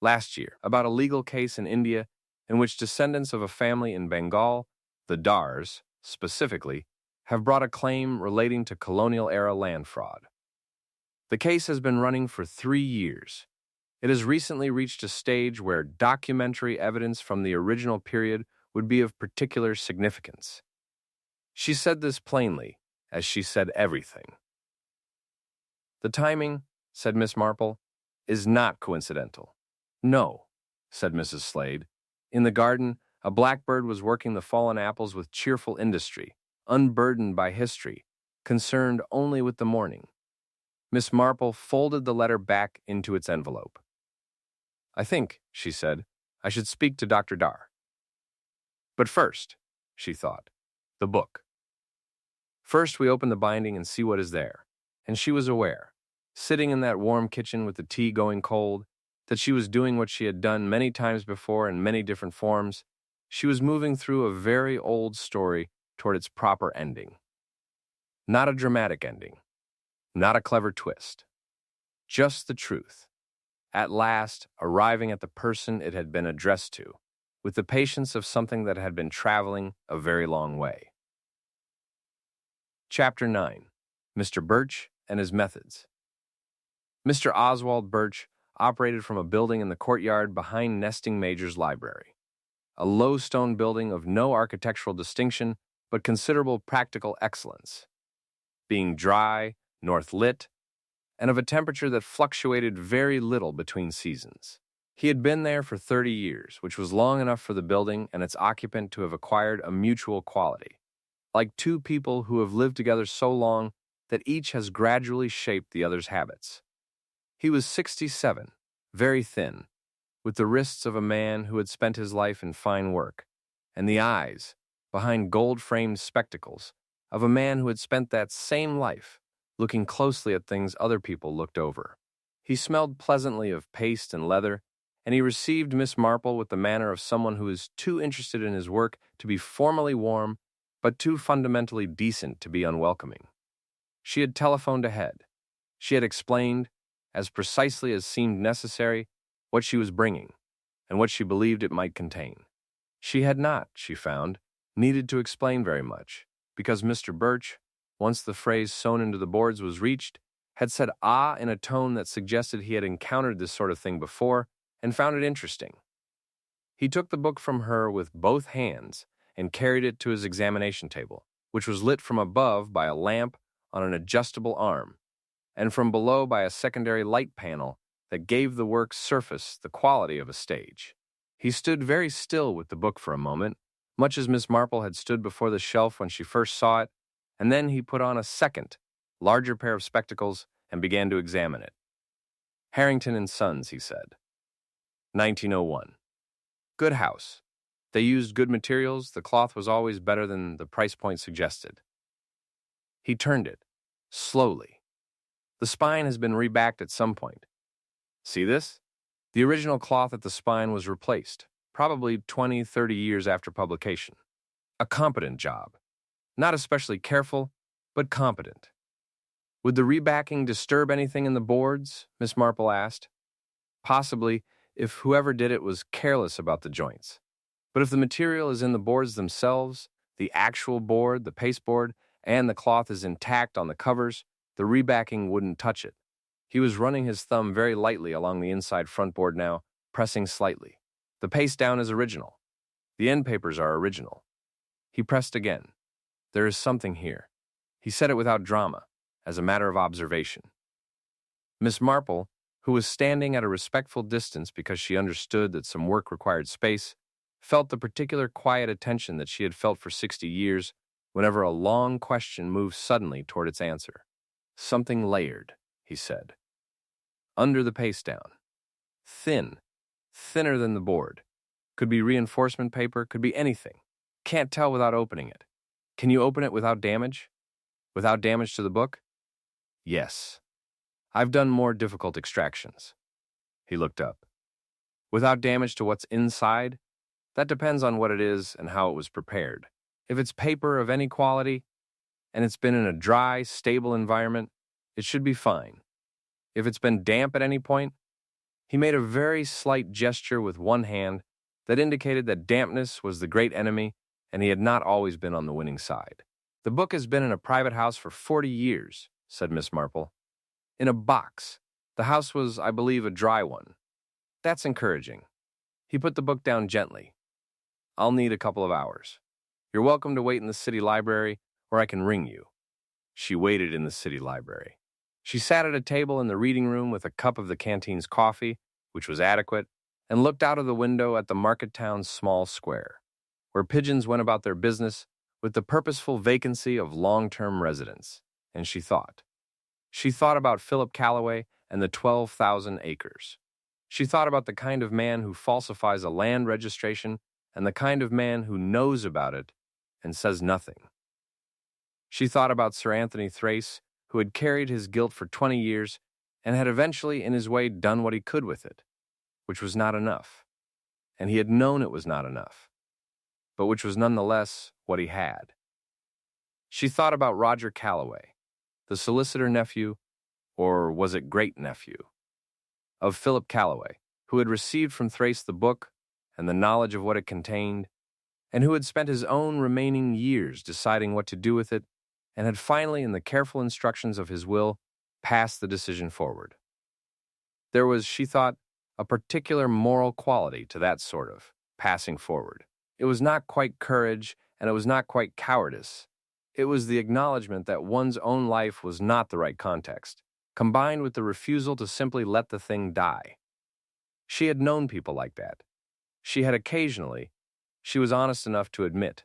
Last year, about a legal case in India in which descendants of a family in Bengal, the Dhars, specifically, have brought a claim relating to colonial-era land fraud. The case has been running for 3 years. It has recently reached a stage where documentary evidence from the original period would be of particular significance." She said this plainly, as she said everything. "The timing," said Miss Marple, "is not coincidental." "No," said Mrs. Slade. "In the garden, a blackbird was working the fallen apples with cheerful industry, unburdened by history, concerned only with the morning." Miss Marple folded the letter back into its envelope. "I think," she said, "I should speak to Dr. Dhar. But first," she thought, "the book. First we open the binding and see what is there." And she was aware, sitting in that warm kitchen with the tea going cold, that she was doing what she had done many times before in many different forms. She was moving through a very old story toward its proper ending. Not a dramatic ending, not a clever twist. Just the truth, at last arriving at the person it had been addressed to, with the patience of something that had been traveling a very long way. Chapter 9. Mr. Birch and His Methods. Mr. Oswald Birch operated from a building in the courtyard behind Nesting Major's library, a low stone building of no architectural distinction but considerable practical excellence, being dry, north-lit, and of a temperature that fluctuated very little between seasons. He had been there for 30 years, which was long enough for the building and its occupant to have acquired a mutual quality, like two people who have lived together so long that each has gradually shaped the other's habits. He was 67, very thin, with the wrists of a man who had spent his life in fine work, and the eyes, behind gold-framed spectacles, of a man who had spent that same life looking closely at things other people looked over. He smelled pleasantly of paste and leather, and he received Miss Marple with the manner of someone who is too interested in his work to be formally warm, but too fundamentally decent to be unwelcoming. She had telephoned ahead. She had explained, as precisely as seemed necessary, what she was bringing, and what she believed it might contain. She had not, she found, needed to explain very much, because Mr. Birch, once the phrase sewn into the boards was reached, had said "ah" in a tone that suggested he had encountered this sort of thing before and found it interesting. He took the book from her with both hands and carried it to his examination table, which was lit from above by a lamp on an adjustable arm, and from below by a secondary light panel that gave the work's surface the quality of a stage. He stood very still with the book for a moment, much as Miss Marple had stood before the shelf when she first saw it, and then he put on a second, larger pair of spectacles and began to examine it. "Harrington and Sons," he said. 1901. Good house. They used good materials. The cloth was always better than the price point suggested. He turned it, slowly. The spine has been rebacked at some point. See this? The original cloth at the spine was replaced, probably 20-30 years after publication. A competent job. Not especially careful, but competent. Would the rebacking disturb anything in the boards? Miss Marple asked. Possibly, if whoever did it was careless about the joints. But if the material is in the boards themselves, the actual board, the pasteboard, and the cloth is intact on the covers, the rebacking wouldn't touch it. He was running his thumb very lightly along the inside front board now, pressing slightly. The paste down is original. The end papers are original. He pressed again. There is something here. He said it without drama, as a matter of observation. Miss Marple, who was standing at a respectful distance because she understood that some work required space, felt the particular quiet attention that she had felt for 60 years whenever a long question moved suddenly toward its answer. "Something layered," he said. "Under the paste down. Thin. Thinner than the board. Could be reinforcement paper, could be anything. Can't tell without opening it. Can you open it without damage? Without damage to the book?" "Yes. I've done more difficult extractions." He looked up. "Without damage to what's inside? That depends on what it is and how it was prepared. If it's paper of any quality, and it's been in a dry, stable environment, it should be fine. If it's been damp at any point," he made a very slight gesture with one hand that indicated that dampness was the great enemy and he had not always been on the winning side. "The book has been in a private house for 40 years, said Miss Marple. "In a box. The house was, I believe, a dry one. That's encouraging." He put the book down gently. "I'll need a couple of hours. You're welcome to wait in the city library, or I can ring you." She waited in the city library. She sat at a table in the reading room with a cup of the canteen's coffee, which was adequate, and looked out of the window at the market town's small square, where pigeons went about their business with the purposeful vacancy of long-term residents, and she thought. She thought about Philip Calloway and the 12,000 acres. She thought about the kind of man who falsifies a land registration and the kind of man who knows about it and says nothing. She thought about Sir Anthony Thrace, who had carried his guilt for 20 years and had eventually, in his way, done what he could with it, which was not enough, and he had known it was not enough, but which was nonetheless what he had. She thought about Roger Calloway, the solicitor nephew, or was it great-nephew, of Philip Calloway, who had received from Thrace the book and the knowledge of what it contained, and who had spent his own remaining years deciding what to do with it, and had finally, in the careful instructions of his will, passed the decision forward. There was, she thought, a particular moral quality to that sort of passing forward. It was not quite courage, and it was not quite cowardice. It was the acknowledgement that one's own life was not the right context, combined with the refusal to simply let the thing die. She had known people like that. She had occasionally, she was honest enough to admit,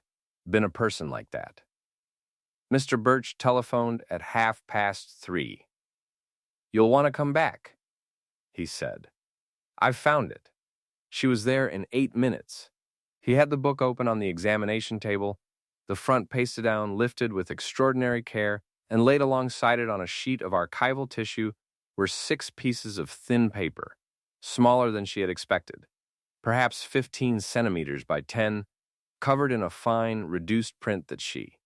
been a person like that. Mr. Birch telephoned at 3:30. "You'll want to come back," he said. "I've found it." She was there in 8 minutes. He had the book open on the examination table, the front pasted down, lifted with extraordinary care, and laid alongside it on a sheet of archival tissue were 6 pieces of thin paper, smaller than she had expected, perhaps 15 centimeters by 10, covered in a fine, reduced print that she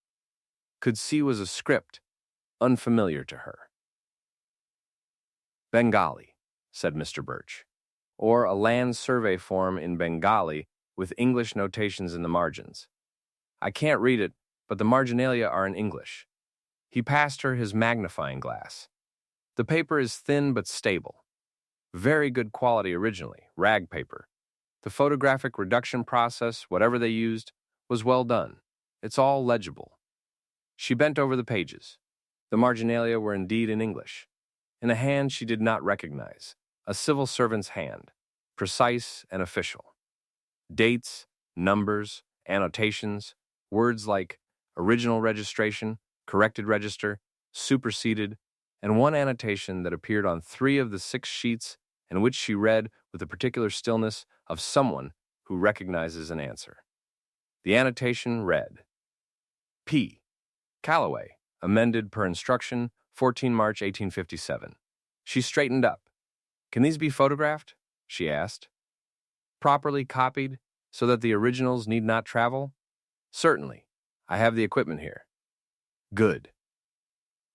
could see was a script unfamiliar to her. "Bengali," said Mr. Birch, "or a land survey form in Bengali with English notations in the margins. I can't read it, but the marginalia are in English." He passed her his magnifying glass. "The paper is thin but stable. Very good quality originally, rag paper. The photographic reduction process, whatever they used, was well done. It's all legible." She bent over the pages. The marginalia were indeed in English, in a hand she did not recognize, a civil servant's hand, precise and official. Dates, numbers, annotations, words like original registration, corrected register, superseded, and one annotation that appeared on 3 of the 6 sheets and which she read with the particular stillness of someone who recognizes an answer. The annotation read, "P. Calloway, amended per instruction, 14 March 1857. She straightened up. "Can these be photographed?" she asked. "Properly copied, so that the originals need not travel?" "Certainly. I have the equipment here." "Good."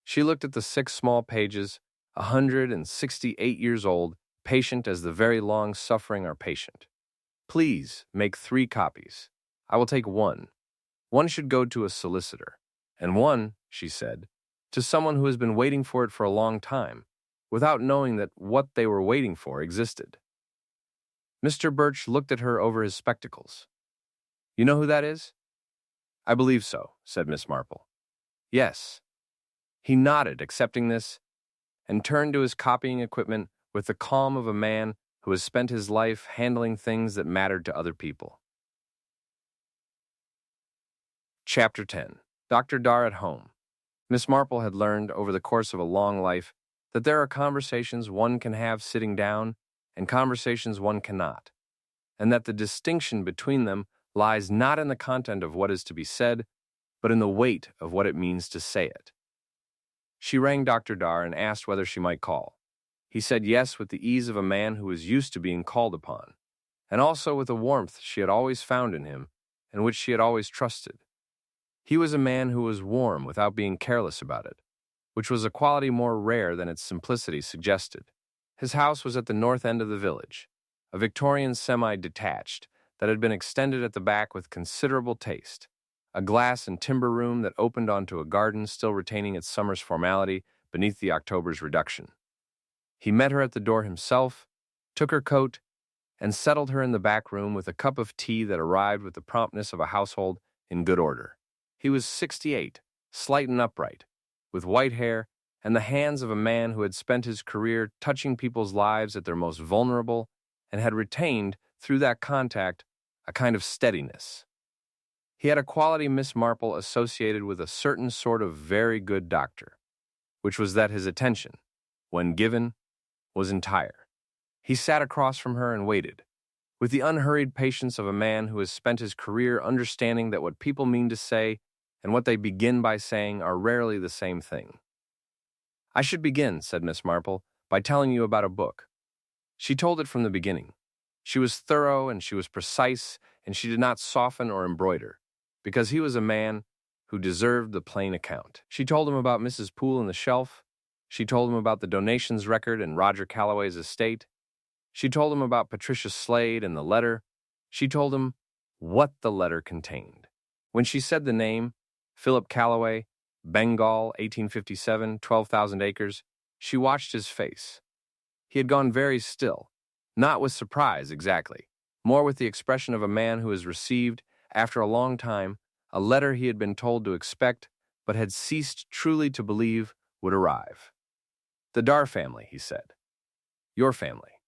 She looked at the 6 small pages, 168 years old, patient as the very long-suffering are patient. "Please make 3 copies. I will take 1. One should go to a solicitor. And 1, she said, to someone who has been waiting for it for a long time, without knowing that what they were waiting for existed." Mr. Birch looked at her over his spectacles. "You know who that is?" "I believe so," said Miss Marple. "Yes." He nodded, accepting this, and turned to his copying equipment with the calm of a man who has spent his life handling things that mattered to other people. Chapter 10. Dr. Dhar at Home. Miss Marple had learned over the course of a long life that there are conversations one can have sitting down and conversations one cannot, and that the distinction between them lies not in the content of what is to be said, but in the weight of what it means to say it. She rang Dr. Dhar and asked whether she might call. He said yes with the ease of a man who was used to being called upon, and also with a warmth she had always found in him and which she had always trusted. He was a man who was warm without being careless about it, which was a quality more rare than its simplicity suggested. His house was at the north end of the village, a Victorian semi-detached that had been extended at the back with considerable taste, a glass and timber room that opened onto a garden still retaining its summer's formality beneath the October's reduction. He met her at the door himself, took her coat, and settled her in the back room with a cup of tea that arrived with the promptness of a household in good order. He was 68, slight and upright, with white hair and the hands of a man who had spent his career touching people's lives at their most vulnerable and had retained, through that contact, a kind of steadiness. He had a quality Miss Marple associated with a certain sort of very good doctor, which was that his attention, when given, was entire. He sat across from her and waited, with the unhurried patience of a man who has spent his career understanding that what people mean to say and what they begin by saying are rarely the same thing. "I should begin," said Miss Marple, "by telling you about a book." She told it from the beginning. She was thorough and she was precise, and she did not soften or embroider, because he was a man who deserved the plain account. She told him about Mrs. Poole and the shelf. She told him about the donations record and Roger Calloway's estate. She told him about Patricia Slade and the letter. She told him what the letter contained. When she said the name, Philip Calloway, Bengal, 1857, 12,000 acres, she watched his face. He had gone very still, not with surprise exactly, more with the expression of a man who has received, after a long time, a letter he had been told to expect, but had ceased truly to believe would arrive. "The Dhar family," he said. "Your family.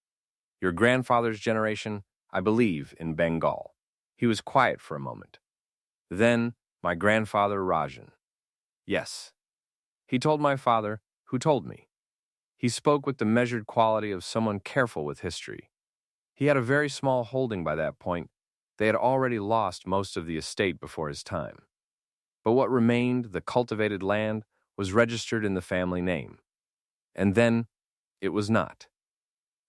Your grandfather's generation, I believe, in Bengal." He was quiet for a moment. "Then, my grandfather Rajan." "Yes." "He told my father, who told me." He spoke with the measured quality of someone careful with history. He had a very small holding by that point. They had already lost most of the estate before his time. But what remained, the cultivated land, was registered in the family name. And then, it was not.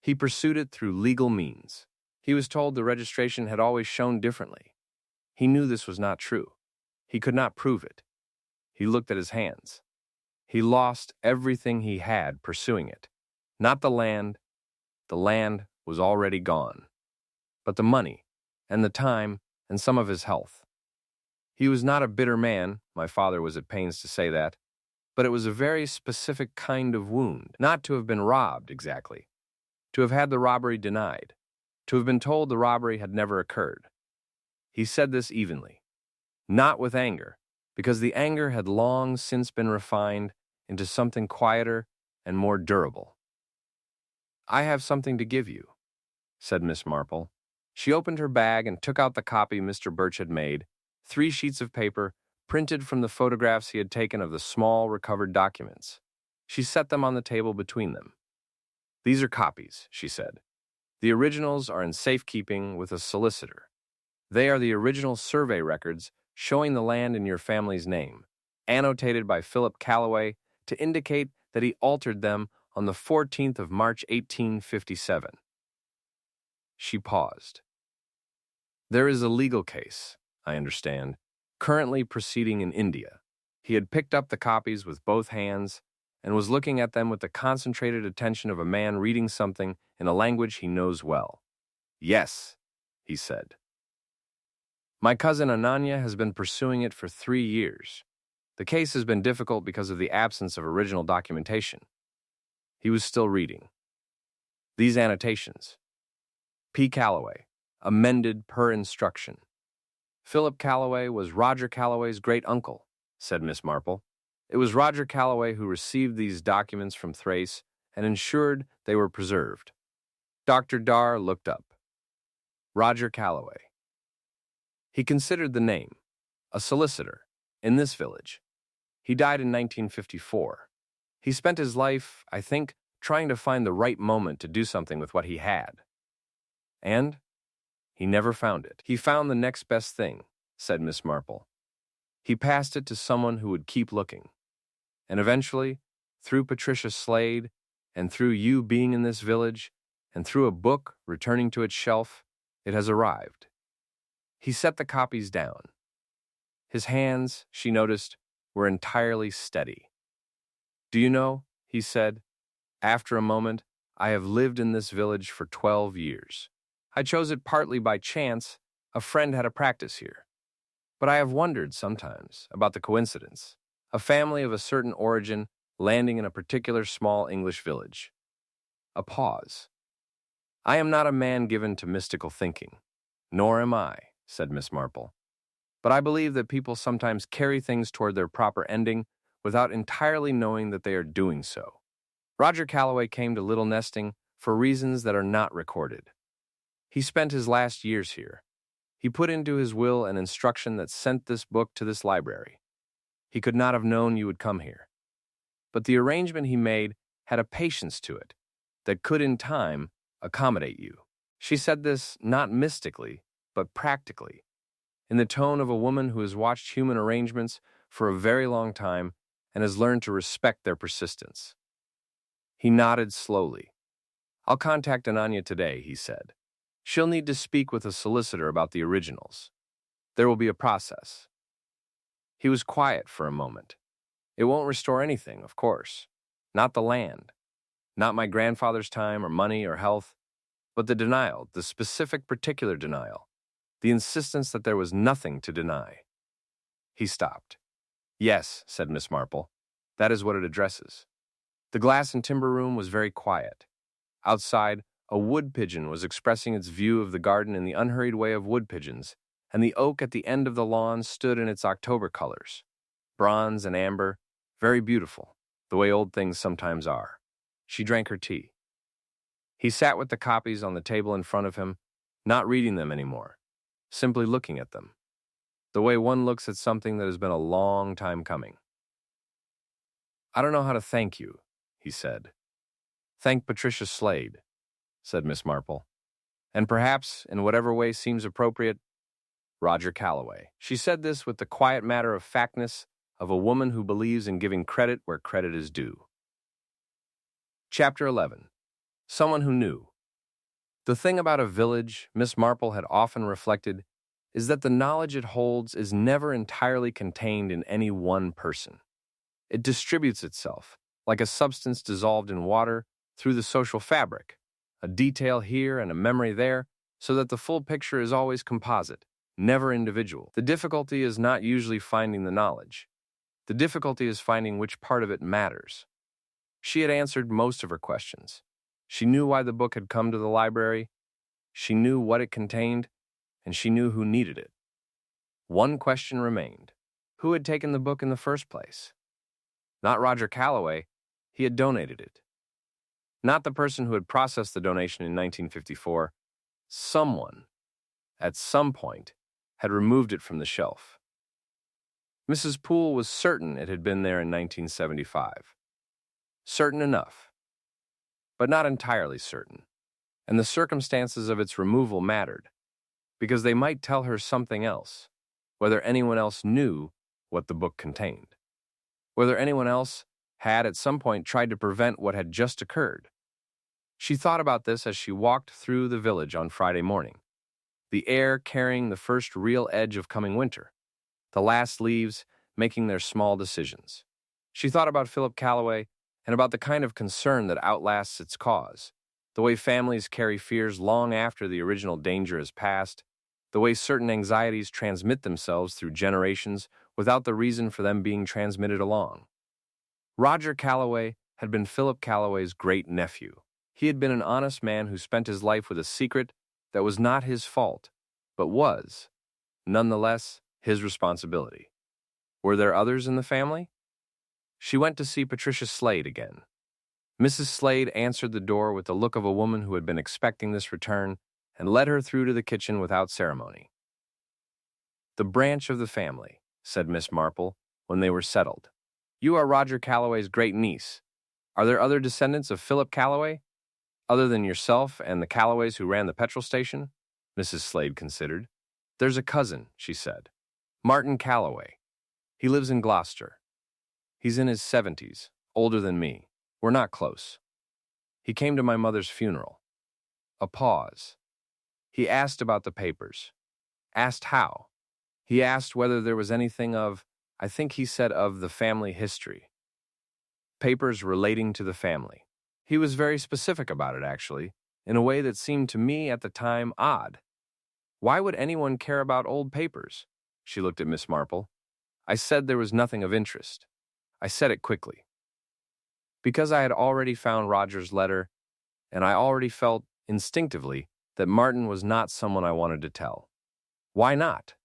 He pursued it through legal means. He was told the registration had always shown differently. He knew this was not true. He could not prove it. He looked at his hands. He lost everything he had pursuing it. Not the land. The land was already gone. But the money, and the time, and some of his health. He was not a bitter man, my father was at pains to say that, but it was a very specific kind of wound, not to have been robbed exactly, to have had the robbery denied, to have been told the robbery had never occurred. He said this evenly, not with anger, because the anger had long since been refined into something quieter and more durable. "I have something to give you," said Miss Marple. She opened her bag and took out the copy Mr. Birch had made, 3 sheets of paper, printed from the photographs he had taken of the small recovered documents. She set them on the table between them. "These are copies," she said. "The originals are in safekeeping with a solicitor. They are the original survey records showing the land in your family's name, annotated by Philip Calloway to indicate that he altered them on the 14th of March, 1857. She paused. "There is a legal case, I understand, currently proceeding in India." He had picked up the copies with both hands and was looking at them with the concentrated attention of a man reading something in a language he knows well. "Yes," he said. "My cousin Ananya has been pursuing it for 3 years. The case has been difficult because of the absence of original documentation." He was still reading. "These annotations. P. Calloway, amended per instruction." "Philip Calloway was Roger Calloway's great-uncle," said Miss Marple. "It was Roger Calloway who received these documents from Thrace and ensured they were preserved. Dr. Dhar looked up. Roger Calloway. He considered the name, a solicitor, in this village. He died in 1954. He spent his life, I think, trying to find the right moment to do something with what he had. And he never found it. He found the next best thing, said Miss Marple. He passed it to someone who would keep looking. And eventually, through Patricia Slade, and through you being in this village, and through a book returning to its shelf, it has arrived. He set the copies down. His hands, she noticed, were entirely steady. Do you know, he said, after a moment, I have lived in this village for 12 years. I chose it partly by chance. A friend had a practice here. But I have wondered sometimes about the coincidence. A family of a certain origin landing in a particular small English village. A pause. I am not a man given to mystical thinking. Nor am I, said Miss Marple. But I believe that people sometimes carry things toward their proper ending without entirely knowing that they are doing so. Roger Calloway came to Little Nesting for reasons that are not recorded. He spent his last years here. He put into his will an instruction that sent this book to this library. He could not have known you would come here. But the arrangement he made had a patience to it that could in time accommodate you. She said this not mystically, but practically, in the tone of a woman who has watched human arrangements for a very long time and has learned to respect their persistence. He nodded slowly. I'll contact Ananya today, he said. She'll need to speak with a solicitor about the originals. There will be a process. He was quiet for a moment. It won't restore anything, of course. Not the land. Not my grandfather's time or money or health. But the denial, the specific particular denial. The insistence that there was nothing to deny. He stopped. Yes, said Miss Marple. That is what it addresses. The glass and timber room was very quiet. Outside, a wood pigeon was expressing its view of the garden in the unhurried way of wood pigeons, and the oak at the end of the lawn stood in its October colors, bronze and amber, very beautiful, the way old things sometimes are. She drank her tea. He sat with the copies on the table in front of him, not reading them anymore, simply looking at them, the way one looks at something that has been a long time coming. I don't know how to thank you, he said. Thank Patricia Slade, said Miss Marple. And perhaps, in whatever way seems appropriate, Roger Calloway. She said this with the quiet matter-of-factness of a woman who believes in giving credit where credit is due. Chapter 11. Someone who knew. The thing about a village, Miss Marple had often reflected, is that the knowledge it holds is never entirely contained in any one person. It distributes itself, like a substance dissolved in water, through the social fabric, a detail here and a memory there, so that the full picture is always composite, never individual. The difficulty is not usually finding the knowledge. The difficulty is finding which part of it matters. She had answered most of her questions. She knew why the book had come to the library, she knew what it contained, and she knew who needed it. One question remained. Who had taken the book in the first place? Not Roger Calloway. He had donated it. Not the person who had processed the donation in 1954. Someone, at some point, had removed it from the shelf. Mrs. Poole was certain it had been there in 1975. Certain enough, but not entirely certain. And the circumstances of its removal mattered, because they might tell her something else, whether anyone else knew what the book contained, whether anyone else had at some point tried to prevent what had just occurred. She thought about this as she walked through the village on Friday morning, the air carrying the first real edge of coming winter, the last leaves making their small decisions. She thought about Philip Calloway and about the kind of concern that outlasts its cause, the way families carry fears long after the original danger has passed, the way certain anxieties transmit themselves through generations without the reason for them being transmitted along. Roger Calloway had been Philip Calloway's great nephew. He had been an honest man who spent his life with a secret that was not his fault, but was, nonetheless, his responsibility. Were there others in the family? She went to see Patricia Slade again. Mrs. Slade answered the door with the look of a woman who had been expecting this return and led her through to the kitchen without ceremony. "The branch of the family," said Miss Marple, when they were settled. "You are Roger Calloway's great-niece. Are there other descendants of Philip Calloway, other than yourself and the Calloways who ran the petrol station?" Mrs. Slade considered. "There's a cousin," she said. "Martin Calloway. He lives in Gloucester. He's in his 70s, older than me. We're not close. He came to my mother's funeral." A pause. "He asked about the papers." "Asked how?" "He asked whether there was anything of, I think he said of the family history. Papers relating to the family. He was very specific about it, actually, in a way that seemed to me at the time odd. Why would anyone care about old papers?" She looked at Miss Marple. "I said there was nothing of interest. I said it quickly. Because I had already found Roger's letter, and I already felt, instinctively, that Martin was not someone I wanted to tell." "Why not?"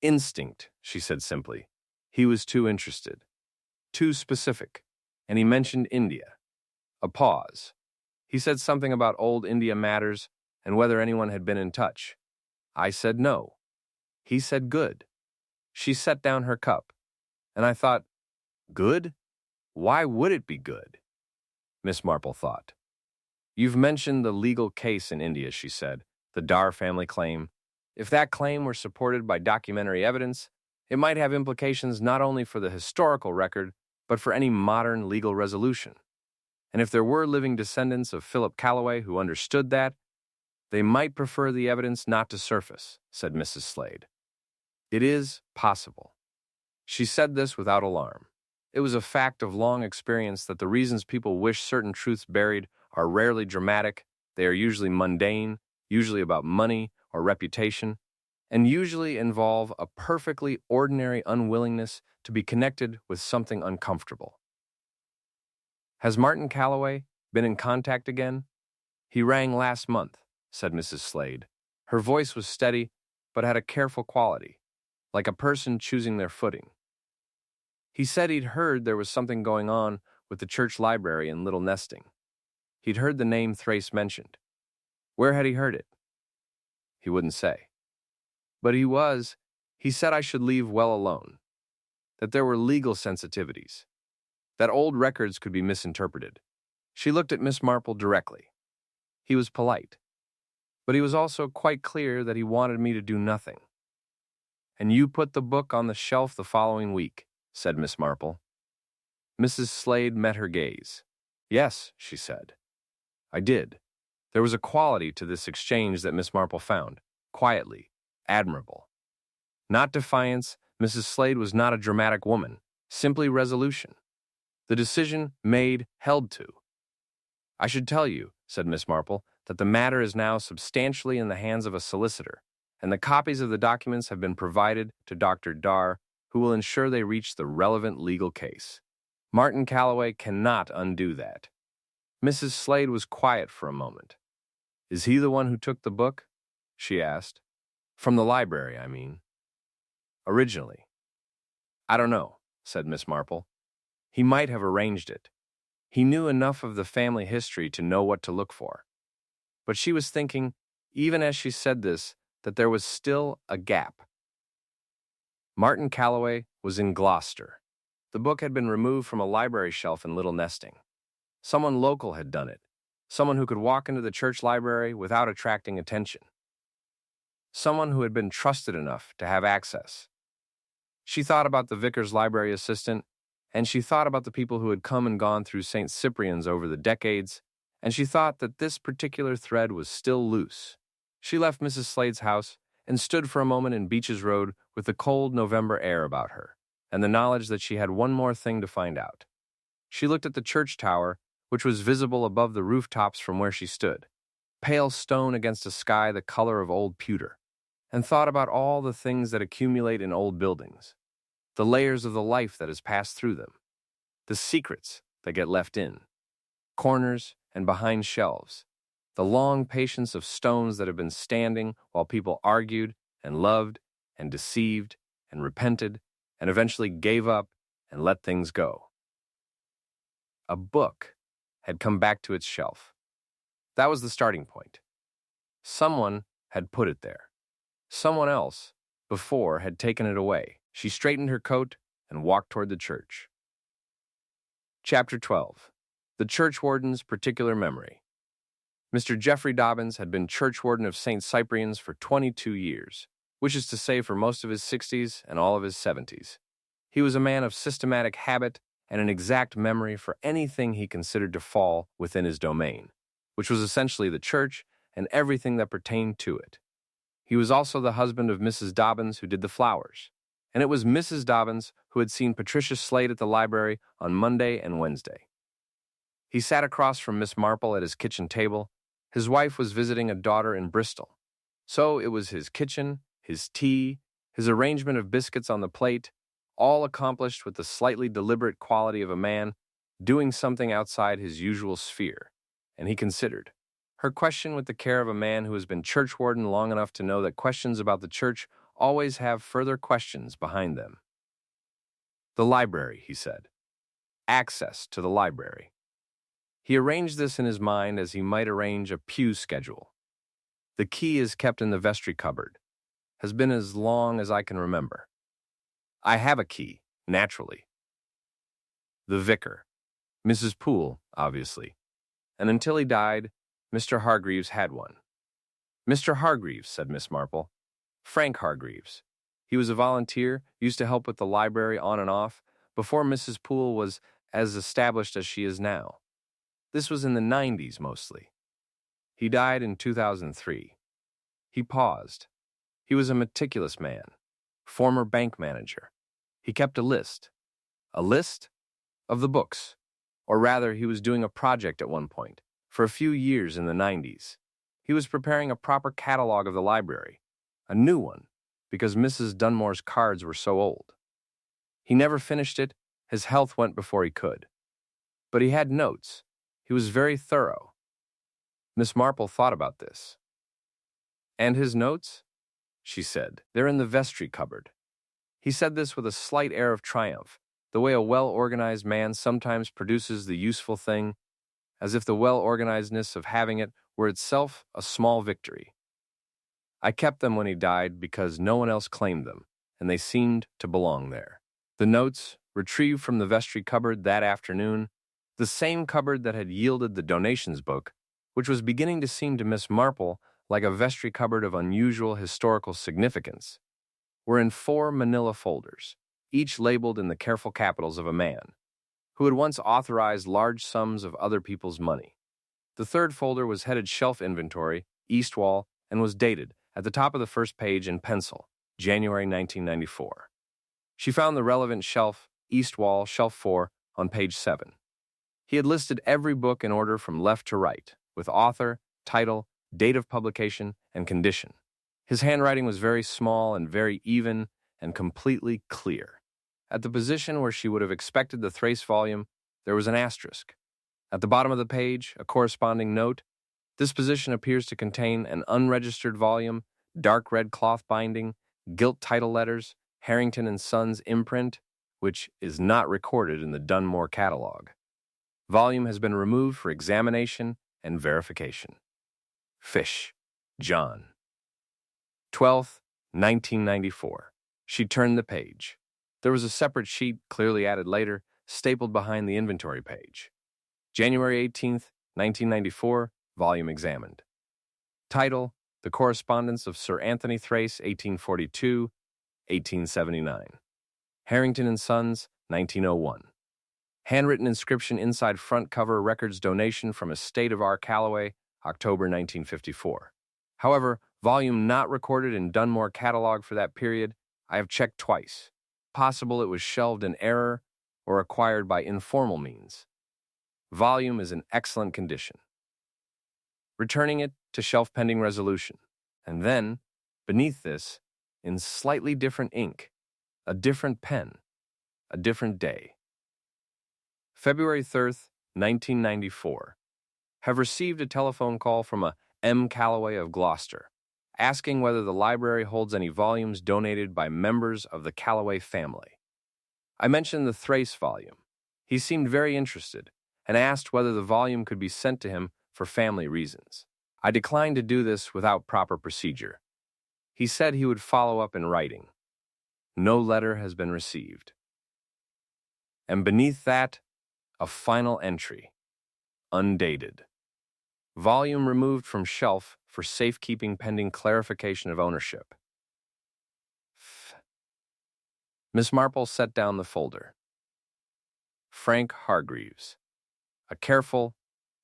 "Instinct," she said simply. "He was too interested. Too specific. And he mentioned India." A pause. "He said something about old India matters and whether anyone had been in touch. I said no. He said good." She set down her cup, and I thought, good? Why would it be good? Miss Marple thought. "You've mentioned the legal case in India," she said, "the Dhar family claim. If that claim were supported by documentary evidence, it might have implications not only for the historical record, but for any modern legal resolution. And if there were living descendants of Philip Calloway who understood that, they might prefer the evidence not to surface," said Mrs. Slade. "It is possible." She said this without alarm. It was a fact of long experience that the reasons people wish certain truths buried are rarely dramatic. They are usually mundane, usually about money or reputation, and usually involve a perfectly ordinary unwillingness to be connected with something uncomfortable. "Has Martin Calloway been in contact again?" "He rang last month," said Mrs. Slade. Her voice was steady, but had a careful quality, like a person choosing their footing. "He said he'd heard there was something going on with the church library in Little Nesting. He'd heard the name Thrace mentioned." "Where had he heard it?" "He wouldn't say. But he said I should leave well alone, that there were legal sensitivities, that old records could be misinterpreted." She looked at Miss Marple directly. He was polite, but he was also quite clear that he wanted me to do nothing. "And you put the book on the shelf the following week," said Miss Marple. Mrs. Slade met her gaze. "Yes," she said. "I did." There was a quality to this exchange that Miss Marple found, quietly, admirable. Not defiance, Mrs. Slade was not a dramatic woman, simply resolution. The decision made, held to. "I should tell you," said Miss Marple, "that the matter is now substantially in the hands of a solicitor, and the copies of the documents have been provided to Dr. Dhar, who will ensure they reach the relevant legal case. Martin Calloway cannot undo that." Mrs. Slade was quiet for a moment. "Is he the one who took the book?" she asked. "From the library, I mean." "Originally." "I don't know," said Miss Marple. "He might have arranged it. He knew enough of the family history to know what to look for." But she was thinking, even as she said this, that there was still a gap. Martin Calloway was in Gloucester. The book had been removed from a library shelf in Little Nesting. Someone local had done it. Someone who could walk into the church library without attracting attention. Someone who had been trusted enough to have access. She thought about the vicar's library assistant, and she thought about the people who had come and gone through St. Cyprian's over the decades, and she thought that this particular thread was still loose. She left Mrs. Slade's house and stood for a moment in Beaches Road with the cold November air about her, and the knowledge that she had one more thing to find out. She looked at the church tower, which was visible above the rooftops from where she stood, pale stone against a sky the color of old pewter, and thought about all the things that accumulate in old buildings, the layers of the life that has passed through them, the secrets that get left in, corners and behind shelves, the long patience of stones that have been standing while people argued and loved and deceived and repented and eventually gave up and let things go. A book. had come back to its shelf. That was the starting point. Someone had put it there. Someone else, before, had taken it away. She straightened her coat and walked toward the church. Chapter 12. The Churchwarden's Particular Memory. Mr. Geoffrey Dobbins had been Churchwarden of St. Cyprian's for 22 years, which is to say for most of his 60s and all of his 70s. He was a man of systematic habit and an exact memory for anything he considered to fall within his domain, which was essentially the church and everything that pertained to it. He was also the husband of Mrs. Dobbins, who did the flowers, and it was Mrs. Dobbins who had seen Patricia Slade at the library on Monday and Wednesday. He sat across from Miss Marple at his kitchen table. His wife was visiting a daughter in Bristol, so it was his kitchen, his tea, his arrangement of biscuits on the plate, all accomplished with the slightly deliberate quality of a man doing something outside his usual sphere, and he considered her question with the care of a man who has been churchwarden long enough to know that questions about the church always have further questions behind them. The library, he said. Access to the library. He arranged this in his mind as he might arrange a pew schedule. The key is kept in the vestry cupboard. Has been as long as I can remember. I have a key, naturally. The vicar. Mrs. Poole, obviously. And until he died, Mr. Hargreaves had one. Mr. Hargreaves, said Miss Marple. Frank Hargreaves. He was a volunteer, used to help with the library on and off, before Mrs. Poole was as established as she is now. This was in the 90s, mostly. He died in 2003. He paused. He was a meticulous man. Former bank manager. He kept a list. A list? Of the books. Or rather, he was doing a project at one point, for a few years in the 90s. He was preparing a proper catalog of the library. A new one, because Mrs. Dunmore's cards were so old. He never finished it. His health went before he could. But he had notes. He was very thorough. Miss Marple thought about this. And his notes? She said. They're in the vestry cupboard. He said this with a slight air of triumph, the way a well-organized man sometimes produces the useful thing, as if the well-organizedness of having it were itself a small victory. I kept them when he died because no one else claimed them, and they seemed to belong there. The notes, retrieved from the vestry cupboard that afternoon, the same cupboard that had yielded the donations book, which was beginning to seem to Miss Marple like a vestry cupboard of unusual historical significance, were in 4 manila folders, each labeled in the careful capitals of a man, who had once authorized large sums of other people's money. The third folder was headed Shelf Inventory, East Wall, and was dated, at the top of the first page in pencil, January 1994. She found the relevant shelf, East Wall, Shelf 4, on page 7. He had listed every book in order from left to right, with author, title, date of publication, and condition. His handwriting was very small and very even and completely clear. At the position where she would have expected the Thrace volume, there was an asterisk. At the bottom of the page, a corresponding note. This position appears to contain an unregistered volume, dark red cloth binding, gilt title letters, Harrington and Sons imprint, which is not recorded in the Dunmore catalog. Volume has been removed for examination and verification. Fish, John. 12th, 1994. She turned the page. There was a separate sheet, clearly added later, stapled behind the inventory page. January 18th, 1994, volume examined. Title, The Correspondence of Sir Anthony Thrace, 1842, 1879. Harrington and Sons, 1901. Handwritten inscription inside front cover records donation from estate of R. Calloway, October 1954. However, volume not recorded in Dunmore catalog for that period, I have checked twice. Possible it was shelved in error or acquired by informal means. Volume is in excellent condition. Returning it to shelf pending resolution. And then, beneath this, in slightly different ink, a different pen, a different day. February 3rd, 1994. Have received a telephone call from a M. Calloway of Gloucester, asking whether the library holds any volumes donated by members of the Calloway family. I mentioned the Thrace volume. He seemed very interested, and asked whether the volume could be sent to him for family reasons. I declined to do this without proper procedure. He said he would follow up in writing. No letter has been received. And beneath that, a final entry, undated. Volume removed from shelf for safekeeping pending clarification of ownership. Miss Marple set down the folder. Frank Hargreaves, a careful,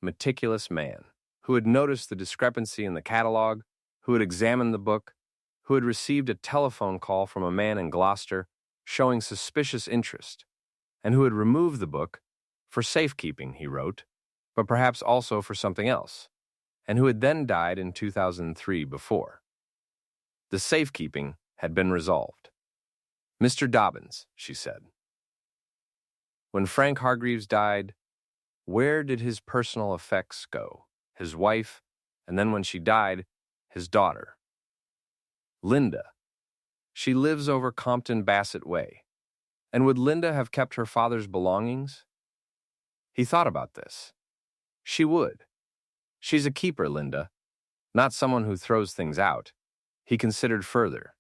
meticulous man, who had noticed the discrepancy in the catalog, who had examined the book, who had received a telephone call from a man in Gloucester showing suspicious interest, and who had removed the book for safekeeping, he wrote, but perhaps also for something else, and who had then died in 2003 before. The safekeeping had been resolved. Mr. Dobbins, she said. When Frank Hargreaves died, where did his personal effects go? His wife, and then when she died, his daughter. Linda. She lives over Compton Bassett Way. And would Linda have kept her father's belongings? He thought about this. She would. She's a keeper, Linda, not someone who throws things out. He considered further.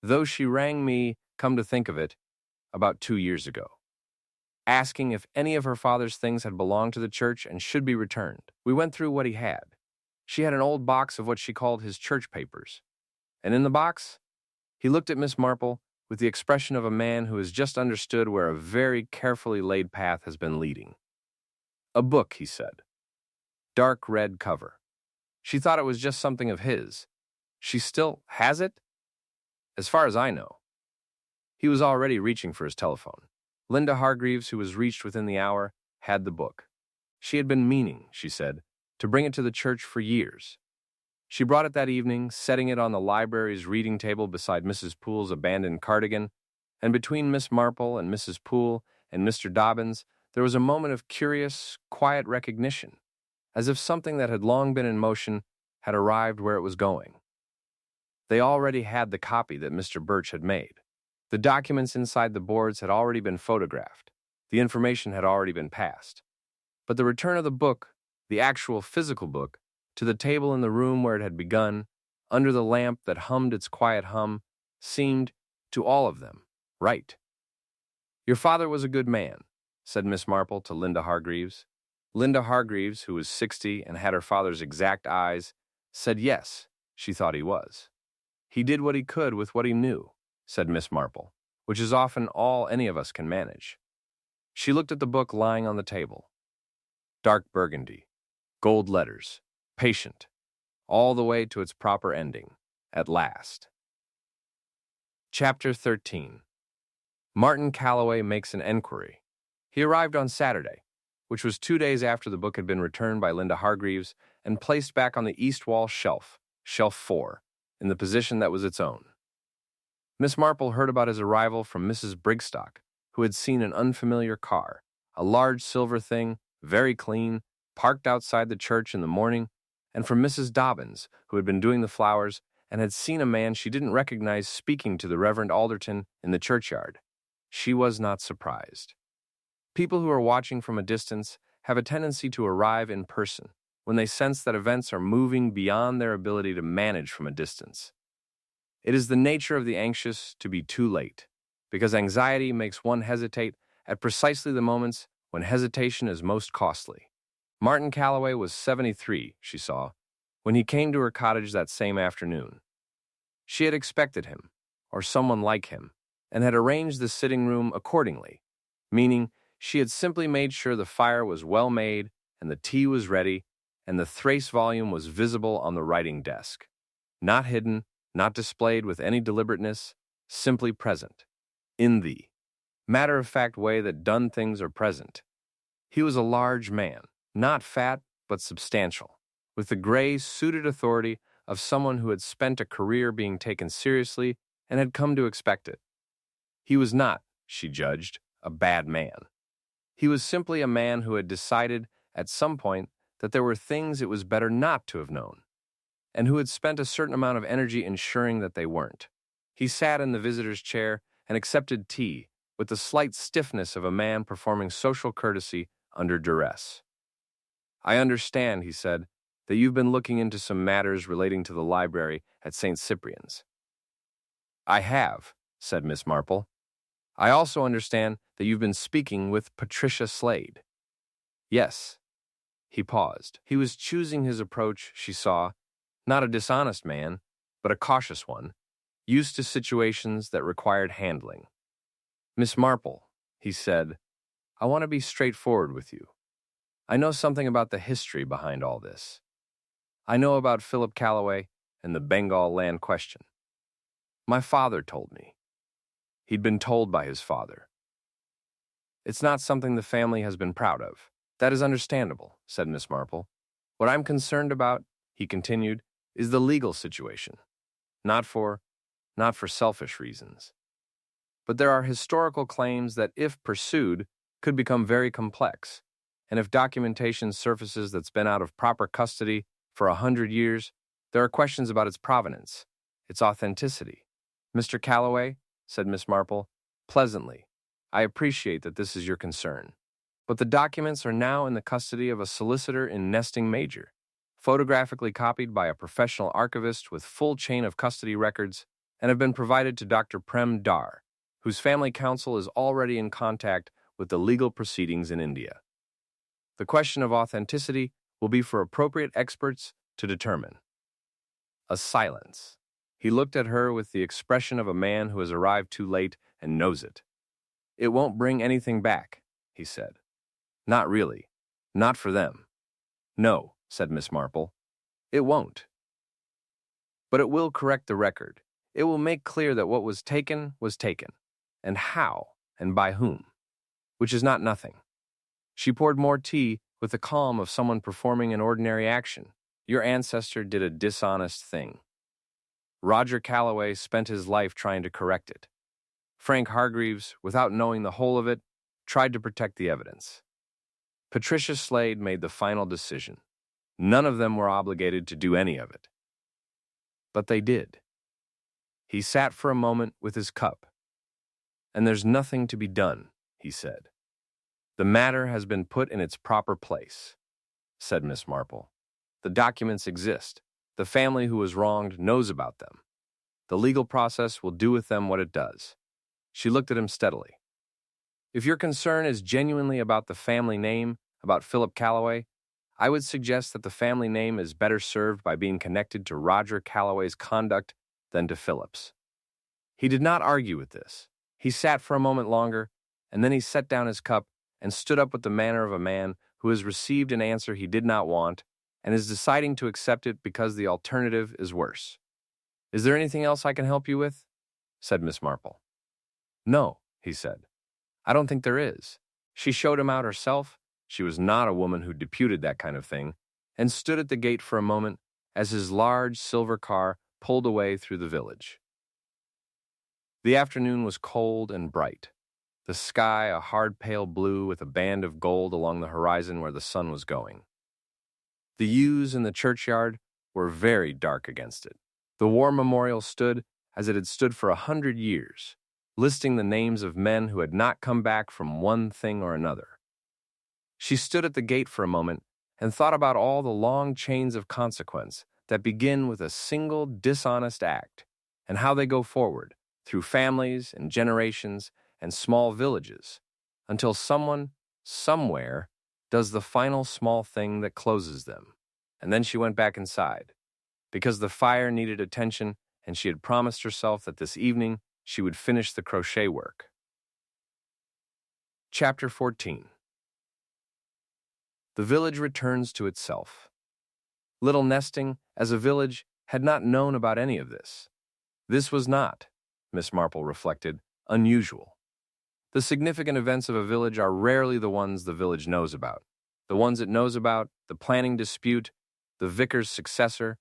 Though she rang me, come to think of it, about 2 years ago, asking if any of her father's things had belonged to the church and should be returned. We went through what he had. She had an old box of what she called his church papers. And in the box, he looked at Miss Marple with the expression of a man who has just understood where a very carefully laid path has been leading. A book, he said. Dark red cover. She thought it was just something of his. She still has it? As far as I know. He was already reaching for his telephone. Linda Hargreaves, who was reached within the hour, had the book. She had been meaning, she said, to bring it to the church for years. She brought it that evening, setting it on the library's reading table beside Mrs. Poole's abandoned cardigan, and between Miss Marple and Mrs. Poole and Mr. Dobbins, there was a moment of curious, quiet recognition, as if something that had long been in motion had arrived where it was going. They already had the copy that Mr. Birch had made. The documents inside the boards had already been photographed. The information had already been passed. But the return of the book, the actual physical book, to the table in the room where it had begun, under the lamp that hummed its quiet hum, seemed, to all of them, right. Your father was a good man, said Miss Marple to Linda Hargreaves. Linda Hargreaves, who was 60 and had her father's exact eyes, said yes, she thought he was. He did what he could with what he knew, said Miss Marple, which is often all any of us can manage. She looked at the book lying on the table. Dark burgundy, gold letters, patient, all the way to its proper ending, at last. Chapter 13. Martin Calloway makes an enquiry. He arrived on Saturday, which was 2 days after the book had been returned by Linda Hargreaves and placed back on the east wall shelf, shelf 4, in the position that was its own. Miss Marple heard about his arrival from Mrs. Brigstock, who had seen an unfamiliar car, a large silver thing, very clean, parked outside the church in the morning, and from Mrs. Dobbins, who had been doing the flowers and had seen a man she didn't recognize speaking to the Reverend Alderton in the churchyard. She was not surprised. People who are watching from a distance have a tendency to arrive in person when they sense that events are moving beyond their ability to manage from a distance. It is the nature of the anxious to be too late, because anxiety makes one hesitate at precisely the moments when hesitation is most costly. Martin Calloway was 73, she saw, when he came to her cottage that same afternoon. She had expected him, or someone like him, and had arranged the sitting room accordingly, meaning she had simply made sure the fire was well made and the tea was ready and the Thrace volume was visible on the writing desk. Not hidden, not displayed with any deliberateness, simply present, in the matter-of-fact way that done things are present. He was a large man, not fat but substantial, with the gray, suited authority of someone who had spent a career being taken seriously and had come to expect it. He was not, she judged, a bad man. He was simply a man who had decided at some point that there were things it was better not to have known, and who had spent a certain amount of energy ensuring that they weren't. He sat in the visitor's chair and accepted tea with the slight stiffness of a man performing social courtesy under duress. "I understand," he said, "that you've been looking into some matters relating to the library at St. Cyprian's." "I have," said Miss Marple. "I also understand that you've been speaking with Patricia Slade." "Yes." He paused. He was choosing his approach, she saw, not a dishonest man, but a cautious one, used to situations that required handling. "Miss Marple," he said, "I want to be straightforward with you. I know something about the history behind all this. I know about Philip Calloway and the Bengal land question. My father told me. He'd been told by his father. It's not something the family has been proud of." "That is understandable," said Miss Marple. "What I'm concerned about," he continued, "is the legal situation. Not for selfish reasons. But there are historical claims that, if pursued, could become very complex, and if documentation surfaces that's been out of proper custody for 100 years, there are questions about its provenance, its authenticity." "Mr. Calloway," said Miss Marple, pleasantly, "I appreciate that this is your concern. But the documents are now in the custody of a solicitor in Nesting Major, photographically copied by a professional archivist with full chain of custody records, and have been provided to Dr. Prem Dhar, whose family counsel is already in contact with the legal proceedings in India. The question of authenticity will be for appropriate experts to determine." A silence. He looked at her with the expression of a man who has arrived too late and knows it. "It won't bring anything back," he said. "Not really. Not for them." "No," said Miss Marple. "It won't. But it will correct the record. It will make clear that what was taken, and how, and by whom, which is not nothing." She poured more tea with the calm of someone performing an ordinary action. "Your ancestor did a dishonest thing. Roger Calloway spent his life trying to correct it. Frank Hargreaves, without knowing the whole of it, tried to protect the evidence. Patricia Slade made the final decision. None of them were obligated to do any of it. But they did." He sat for a moment with his cup. "And there's nothing to be done," he said. "The matter has been put in its proper place," said Miss Marple. "The documents exist. The family who was wronged knows about them. The legal process will do with them what it does." She looked at him steadily. "If your concern is genuinely about the family name, about Philip Calloway, I would suggest that the family name is better served by being connected to Roger Calloway's conduct than to Philip's." He did not argue with this. He sat for a moment longer, and then he set down his cup and stood up with the manner of a man who has received an answer he did not want and is deciding to accept it because the alternative is worse. "Is there anything else I can help you with?" said Miss Marple. "No," he said. "I don't think there is." She showed him out herself. She was not a woman who deputed that kind of thing, and stood at the gate for a moment as his large silver car pulled away through the village. The afternoon was cold and bright, the sky a hard pale blue with a band of gold along the horizon where the sun was going. The yews in the churchyard were very dark against it. The war memorial stood as it had stood for 100 years, listing the names of men who had not come back from one thing or another. She stood at the gate for a moment and thought about all the long chains of consequence that begin with a single dishonest act and how they go forward through families and generations and small villages until someone, somewhere, does the final small thing that closes them. And then she went back inside, because the fire needed attention and she had promised herself that this evening she would finish the crochet work. Chapter 14. The village returns to itself. Little Nesting, as a village, had not known about any of this. This was not, Miss Marple reflected, unusual. The significant events of a village are rarely the ones the village knows about. The ones it knows about, the planning dispute, the vicar's successor,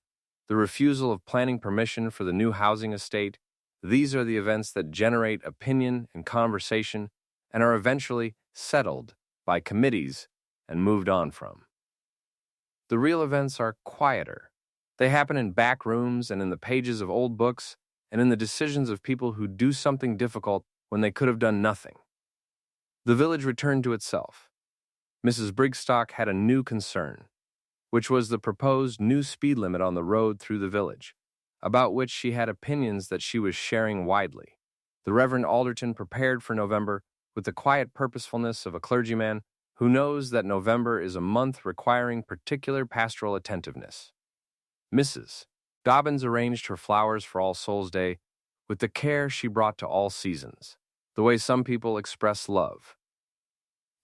the refusal of planning permission for the new housing estate, these are the events that generate opinion and conversation and are eventually settled by committees and moved on from. The real events are quieter. They happen in back rooms and in the pages of old books and in the decisions of people who do something difficult when they could have done nothing. The village returned to itself. Mrs. Brigstock had a new concern, which was the proposed new speed limit on the road through the village, about which she had opinions that she was sharing widely. The Reverend Alderton prepared for November with the quiet purposefulness of a clergyman who knows that November is a month requiring particular pastoral attentiveness. Mrs. Dobbins arranged her flowers for All Souls' Day with the care she brought to all seasons, the way some people express love.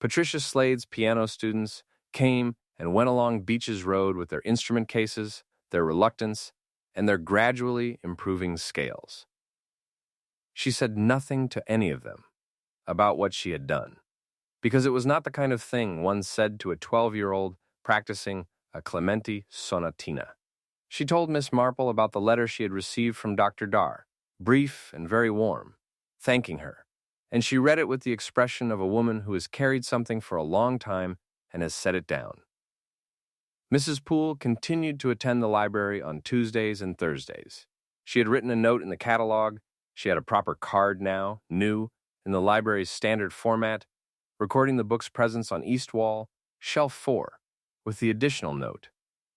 Patricia Slade's piano students came and went along Beach's Road with their instrument cases, their reluctance, and their gradually improving scales. She said nothing to any of them about what she had done, because it was not the kind of thing one said to a 12-year-old practicing a Clementi sonatina. She told Miss Marple about the letter she had received from Dr. Dhar, brief and very warm, thanking her, and she read it with the expression of a woman who has carried something for a long time and has set it down. Mrs. Poole continued to attend the library on Tuesdays and Thursdays. She had written a note in the catalog. She had a proper card now, new, in the library's standard format, recording the book's presence on East Wall, Shelf 4, with the additional note,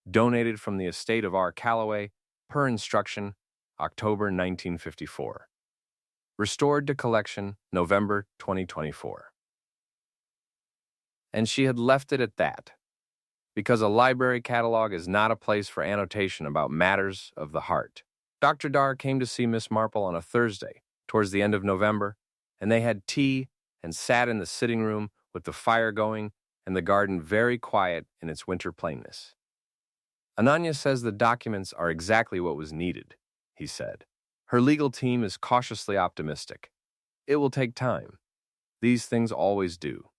donated from the estate of R. Calloway, per instruction, October 1954. Restored to collection, November 2024. And she had left it at that, because a library catalog is not a place for annotation about matters of the heart. Dr. Dhar came to see Miss Marple on a Thursday, towards the end of November, and they had tea and sat in the sitting room with the fire going and the garden very quiet in its winter plainness. Ananya says the documents are exactly what was needed, he said. Her legal team is cautiously optimistic. It will take time. These things always do.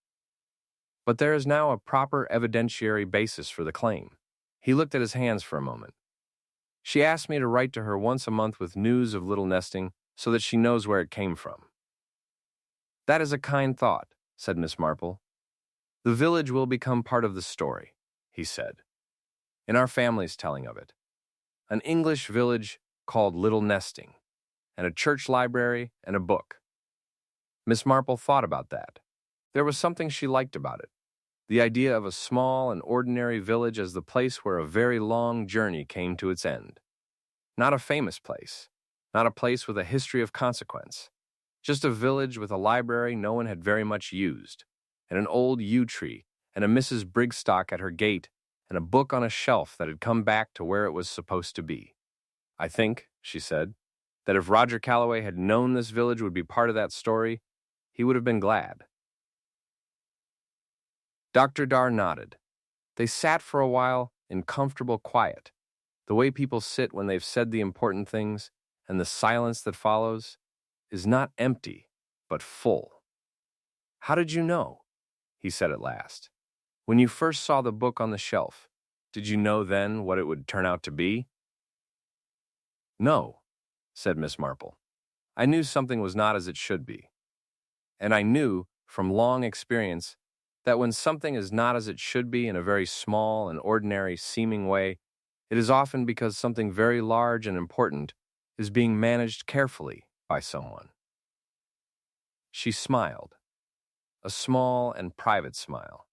But there is now a proper evidentiary basis for the claim. He looked at his hands for a moment. She asked me to write to her once a month with news of little nesting so that she knows where it came from. That is a kind thought, said Miss Marple. The village will become part of the story, he said, in our family's telling of it. An English village called Little Nesting, and a church library and a book. Miss Marple thought about that. There was something she liked about it. The idea of a small and ordinary village as the place where a very long journey came to its end. Not a famous place, not a place with a history of consequence, just a village with a library no one had very much used, and an old yew tree, and a Mrs. Brigstock at her gate, and a book on a shelf that had come back to where it was supposed to be. I think, she said, that if Roger Calloway had known this village would be part of that story, he would have been glad. Dr. Dhar nodded. They sat for a while in comfortable quiet, the way people sit when they've said the important things, and the silence that follows is not empty, but full. How did you know? He said at last. When you first saw the book on the shelf, did you know then what it would turn out to be? No, said Miss Marple. I knew something was not as it should be. And I knew, from long experience, that when something is not as it should be in a very small and ordinary seeming way, it is often because something very large and important is being managed carefully by someone. She smiled, a small and private smile.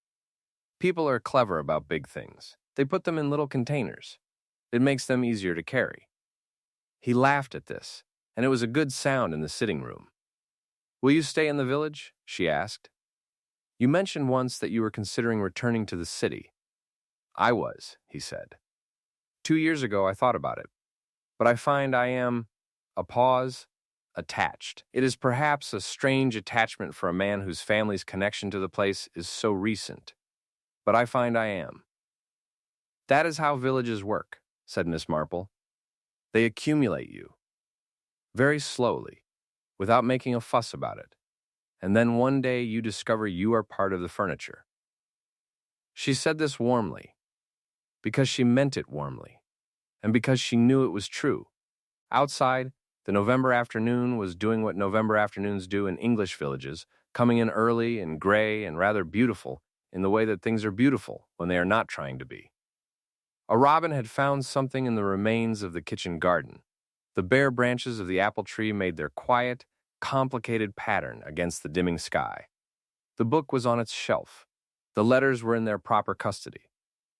People are clever about big things. They put them in little containers. It makes them easier to carry. He laughed at this, and it was a good sound in the sitting room. Will you stay in the village? She asked. You mentioned once that you were considering returning to the city. I was, he said. 2 years ago I thought about it, but I find I am, a pause, attached. It is perhaps a strange attachment for a man whose family's connection to the place is so recent, but I find I am. That is how villages work, said Miss Marple. They accumulate you, very slowly, without making a fuss about it. And then one day you discover you are part of the furniture. She said this warmly, because she meant it warmly, and because she knew it was true. Outside, the November afternoon was doing what November afternoons do in English villages, coming in early and gray and rather beautiful in the way that things are beautiful when they are not trying to be. A robin had found something in the remains of the kitchen garden. The bare branches of the apple tree made their quiet, complicated pattern against the dimming sky. The book was on its shelf. The letters were in their proper custody.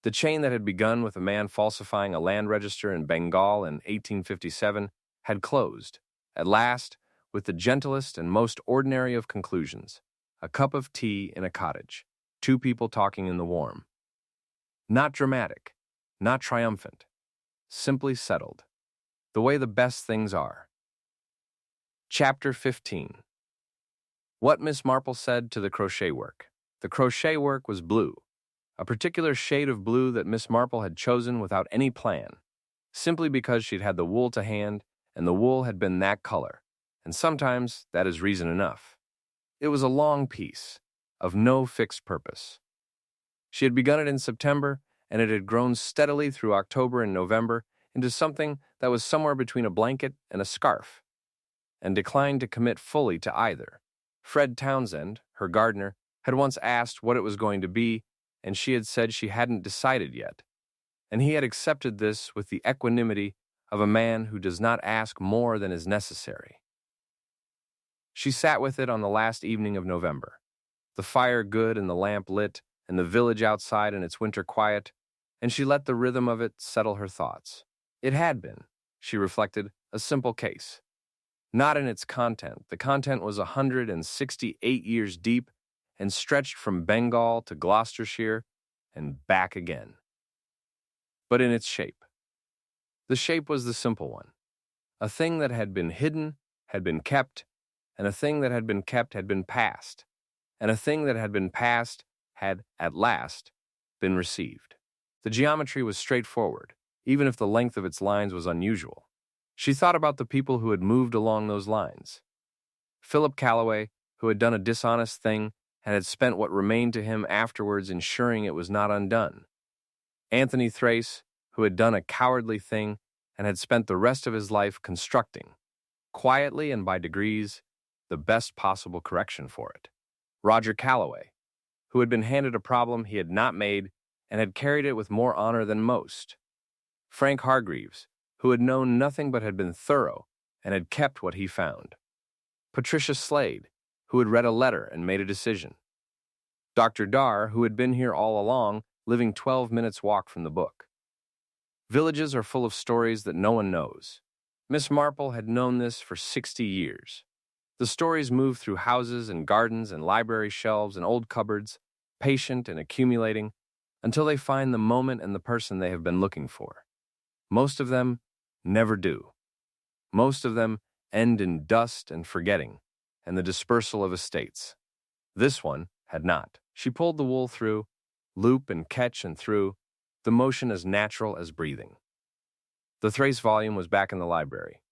The chain that had begun with a man falsifying a land register in Bengal in 1857 had closed, at last, with the gentlest and most ordinary of conclusions: a cup of tea in a cottage, two people talking in the warm. Not dramatic, not triumphant, simply settled, the way the best things are. Chapter 15. What Miss Marple said to the crochet work. The crochet work was blue, a particular shade of blue that Miss Marple had chosen without any plan, simply because she'd had the wool to hand, and the wool had been that color, and sometimes that is reason enough. It was a long piece, of no fixed purpose. She had begun it in September, and it had grown steadily through October and November into something that was somewhere between a blanket and a scarf, and declined to commit fully to either. Fred Townsend, her gardener, had once asked what it was going to be, and she had said she hadn't decided yet, and he had accepted this with the equanimity of a man who does not ask more than is necessary. She sat with it on the last evening of November, the fire good and the lamp lit, and the village outside in its winter quiet, and she let the rhythm of it settle her thoughts. It had been, she reflected, a simple case. Not in its content. The content was 168 years deep and stretched from Bengal to Gloucestershire and back again. But in its shape. The shape was the simple one. A thing that had been hidden had been kept, and a thing that had been kept had been passed, and a thing that had been passed had, at last, been received. The geometry was straightforward, even if the length of its lines was unusual. She thought about the people who had moved along those lines. Philip Calloway, who had done a dishonest thing and had spent what remained to him afterwards ensuring it was not undone. Anthony Thrace, who had done a cowardly thing and had spent the rest of his life constructing, quietly and by degrees, the best possible correction for it. Roger Calloway, who had been handed a problem he had not made and had carried it with more honor than most. Frank Hargreaves, who had known nothing but had been thorough and had kept what he found. Patricia Slade, who had read a letter and made a decision. Dr. Dhar, who had been here all along, living 12 minutes' walk from the book. Villages are full of stories that no one knows. Miss Marple had known this for 60 years. The stories move through houses and gardens and library shelves and old cupboards, patient and accumulating, until they find the moment and the person they have been looking for. Most of them never do. Most of them end in dust and forgetting, and the dispersal of estates. This one had not. She pulled the wool through, loop and catch and through, the motion as natural as breathing. The Thrace volume was back in the library.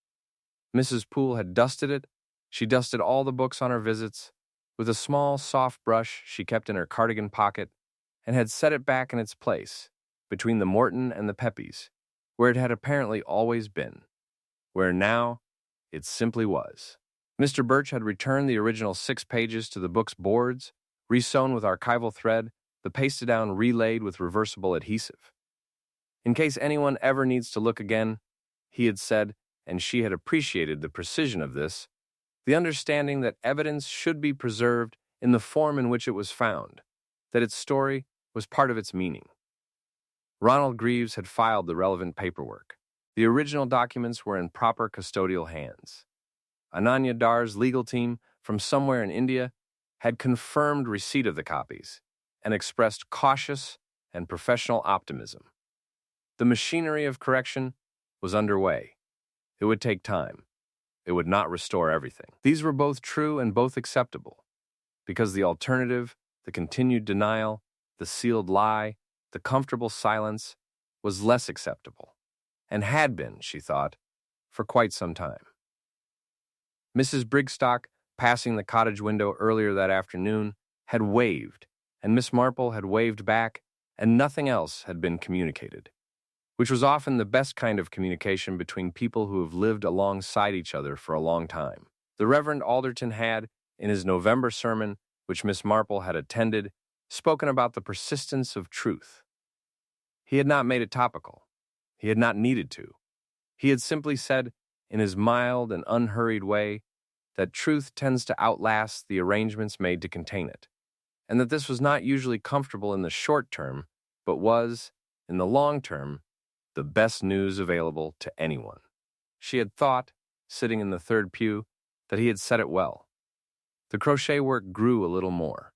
Mrs. Poole had dusted it. She dusted all the books on her visits. With a small, soft brush she kept in her cardigan pocket, and had set it back in its place, between the Morton and the Pepys, where it had apparently always been, where now it simply was. Mr. Birch had returned the original 6 pages to the book's boards, resewn with archival thread, the pasted down relaid with reversible adhesive. In case anyone ever needs to look again, he had said, and she had appreciated the precision of this, the understanding that evidence should be preserved in the form in which it was found, that its story was part of its meaning. Ronald Greaves had filed the relevant paperwork. The original documents were in proper custodial hands. Ananya Dhar's legal team from somewhere in India had confirmed receipt of the copies and expressed cautious and professional optimism. The machinery of correction was underway. It would take time. It would not restore everything. These were both true and both acceptable, because the alternative, the continued denial, the sealed lie, the comfortable silence, was less acceptable, and had been, she thought, for quite some time. Mrs. Brigstock, passing the cottage window earlier that afternoon, had waved, and Miss Marple had waved back, and nothing else had been communicated, which was often the best kind of communication between people who have lived alongside each other for a long time. The Reverend Alderton had, in his November sermon, which Miss Marple had attended, spoken about the persistence of truth. He had not made it topical. He had not needed to. He had simply said, in his mild and unhurried way, that truth tends to outlast the arrangements made to contain it, and that this was not usually comfortable in the short term, but was, in the long term, the best news available to anyone. She had thought, sitting in the third pew, that he had said it well. The crochet work grew a little more.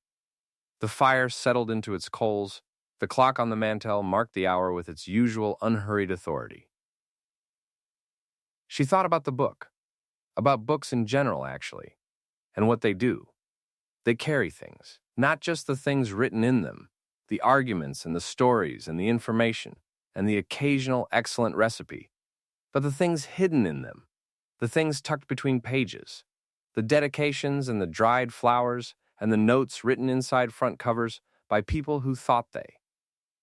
The fire settled into its coals. The clock on the mantel marked the hour with its usual unhurried authority. She thought about the book, about books in general, actually, and what they do. They carry things, not just the things written in them, the arguments and the stories and the information and the occasional excellent recipe, but the things hidden in them, the things tucked between pages, the dedications and the dried flowers and the notes written inside front covers by people who thought they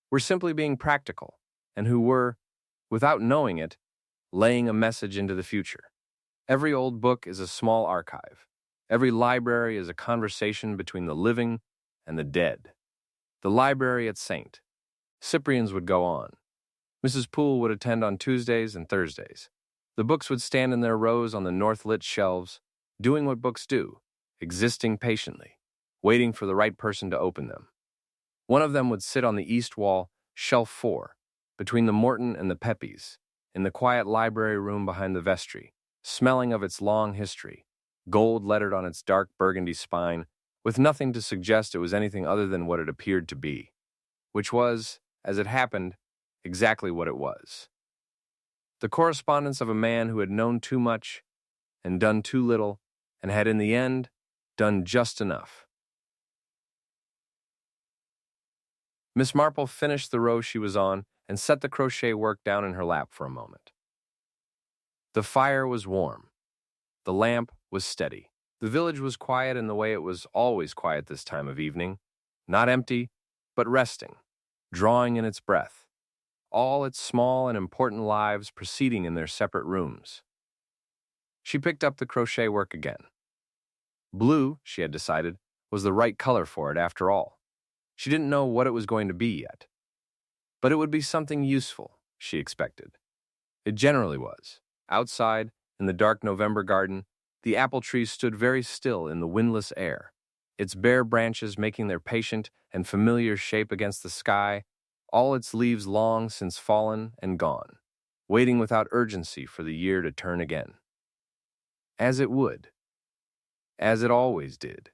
were simply being practical and who were, without knowing it, laying a message into the future. Every old book is a small archive. Every library is a conversation between the living and the dead. The library at St. Cyprian's would go on. Mrs. Poole would attend on Tuesdays and Thursdays. The books would stand in their rows on the north-lit shelves, doing what books do, existing patiently, waiting for the right person to open them. One of them would sit on the east wall, shelf 4, between the Morton and the Pepys, in the quiet library room behind the vestry, smelling of its long history, gold lettered on its dark burgundy spine, with nothing to suggest it was anything other than what it appeared to be, which was, as it happened, exactly what it was. The correspondence of a man who had known too much and done too little, and had in the end done just enough. Miss Marple finished the row she was on and set the crochet work down in her lap for a moment. The fire was warm. The lamp was steady. The village was quiet in the way it was always quiet this time of evening, not empty, but resting, drawing in its breath, all its small and important lives proceeding in their separate rooms. She picked up the crochet work again. Blue, she had decided, was the right color for it after all. She didn't know what it was going to be yet. But it would be something useful, she expected. It generally was. Outside, in the dark November garden, the apple trees stood very still in the windless air, its bare branches making their patient and familiar shape against the sky, all its leaves long since fallen and gone, waiting without urgency for the year to turn again. As it would. As it always did.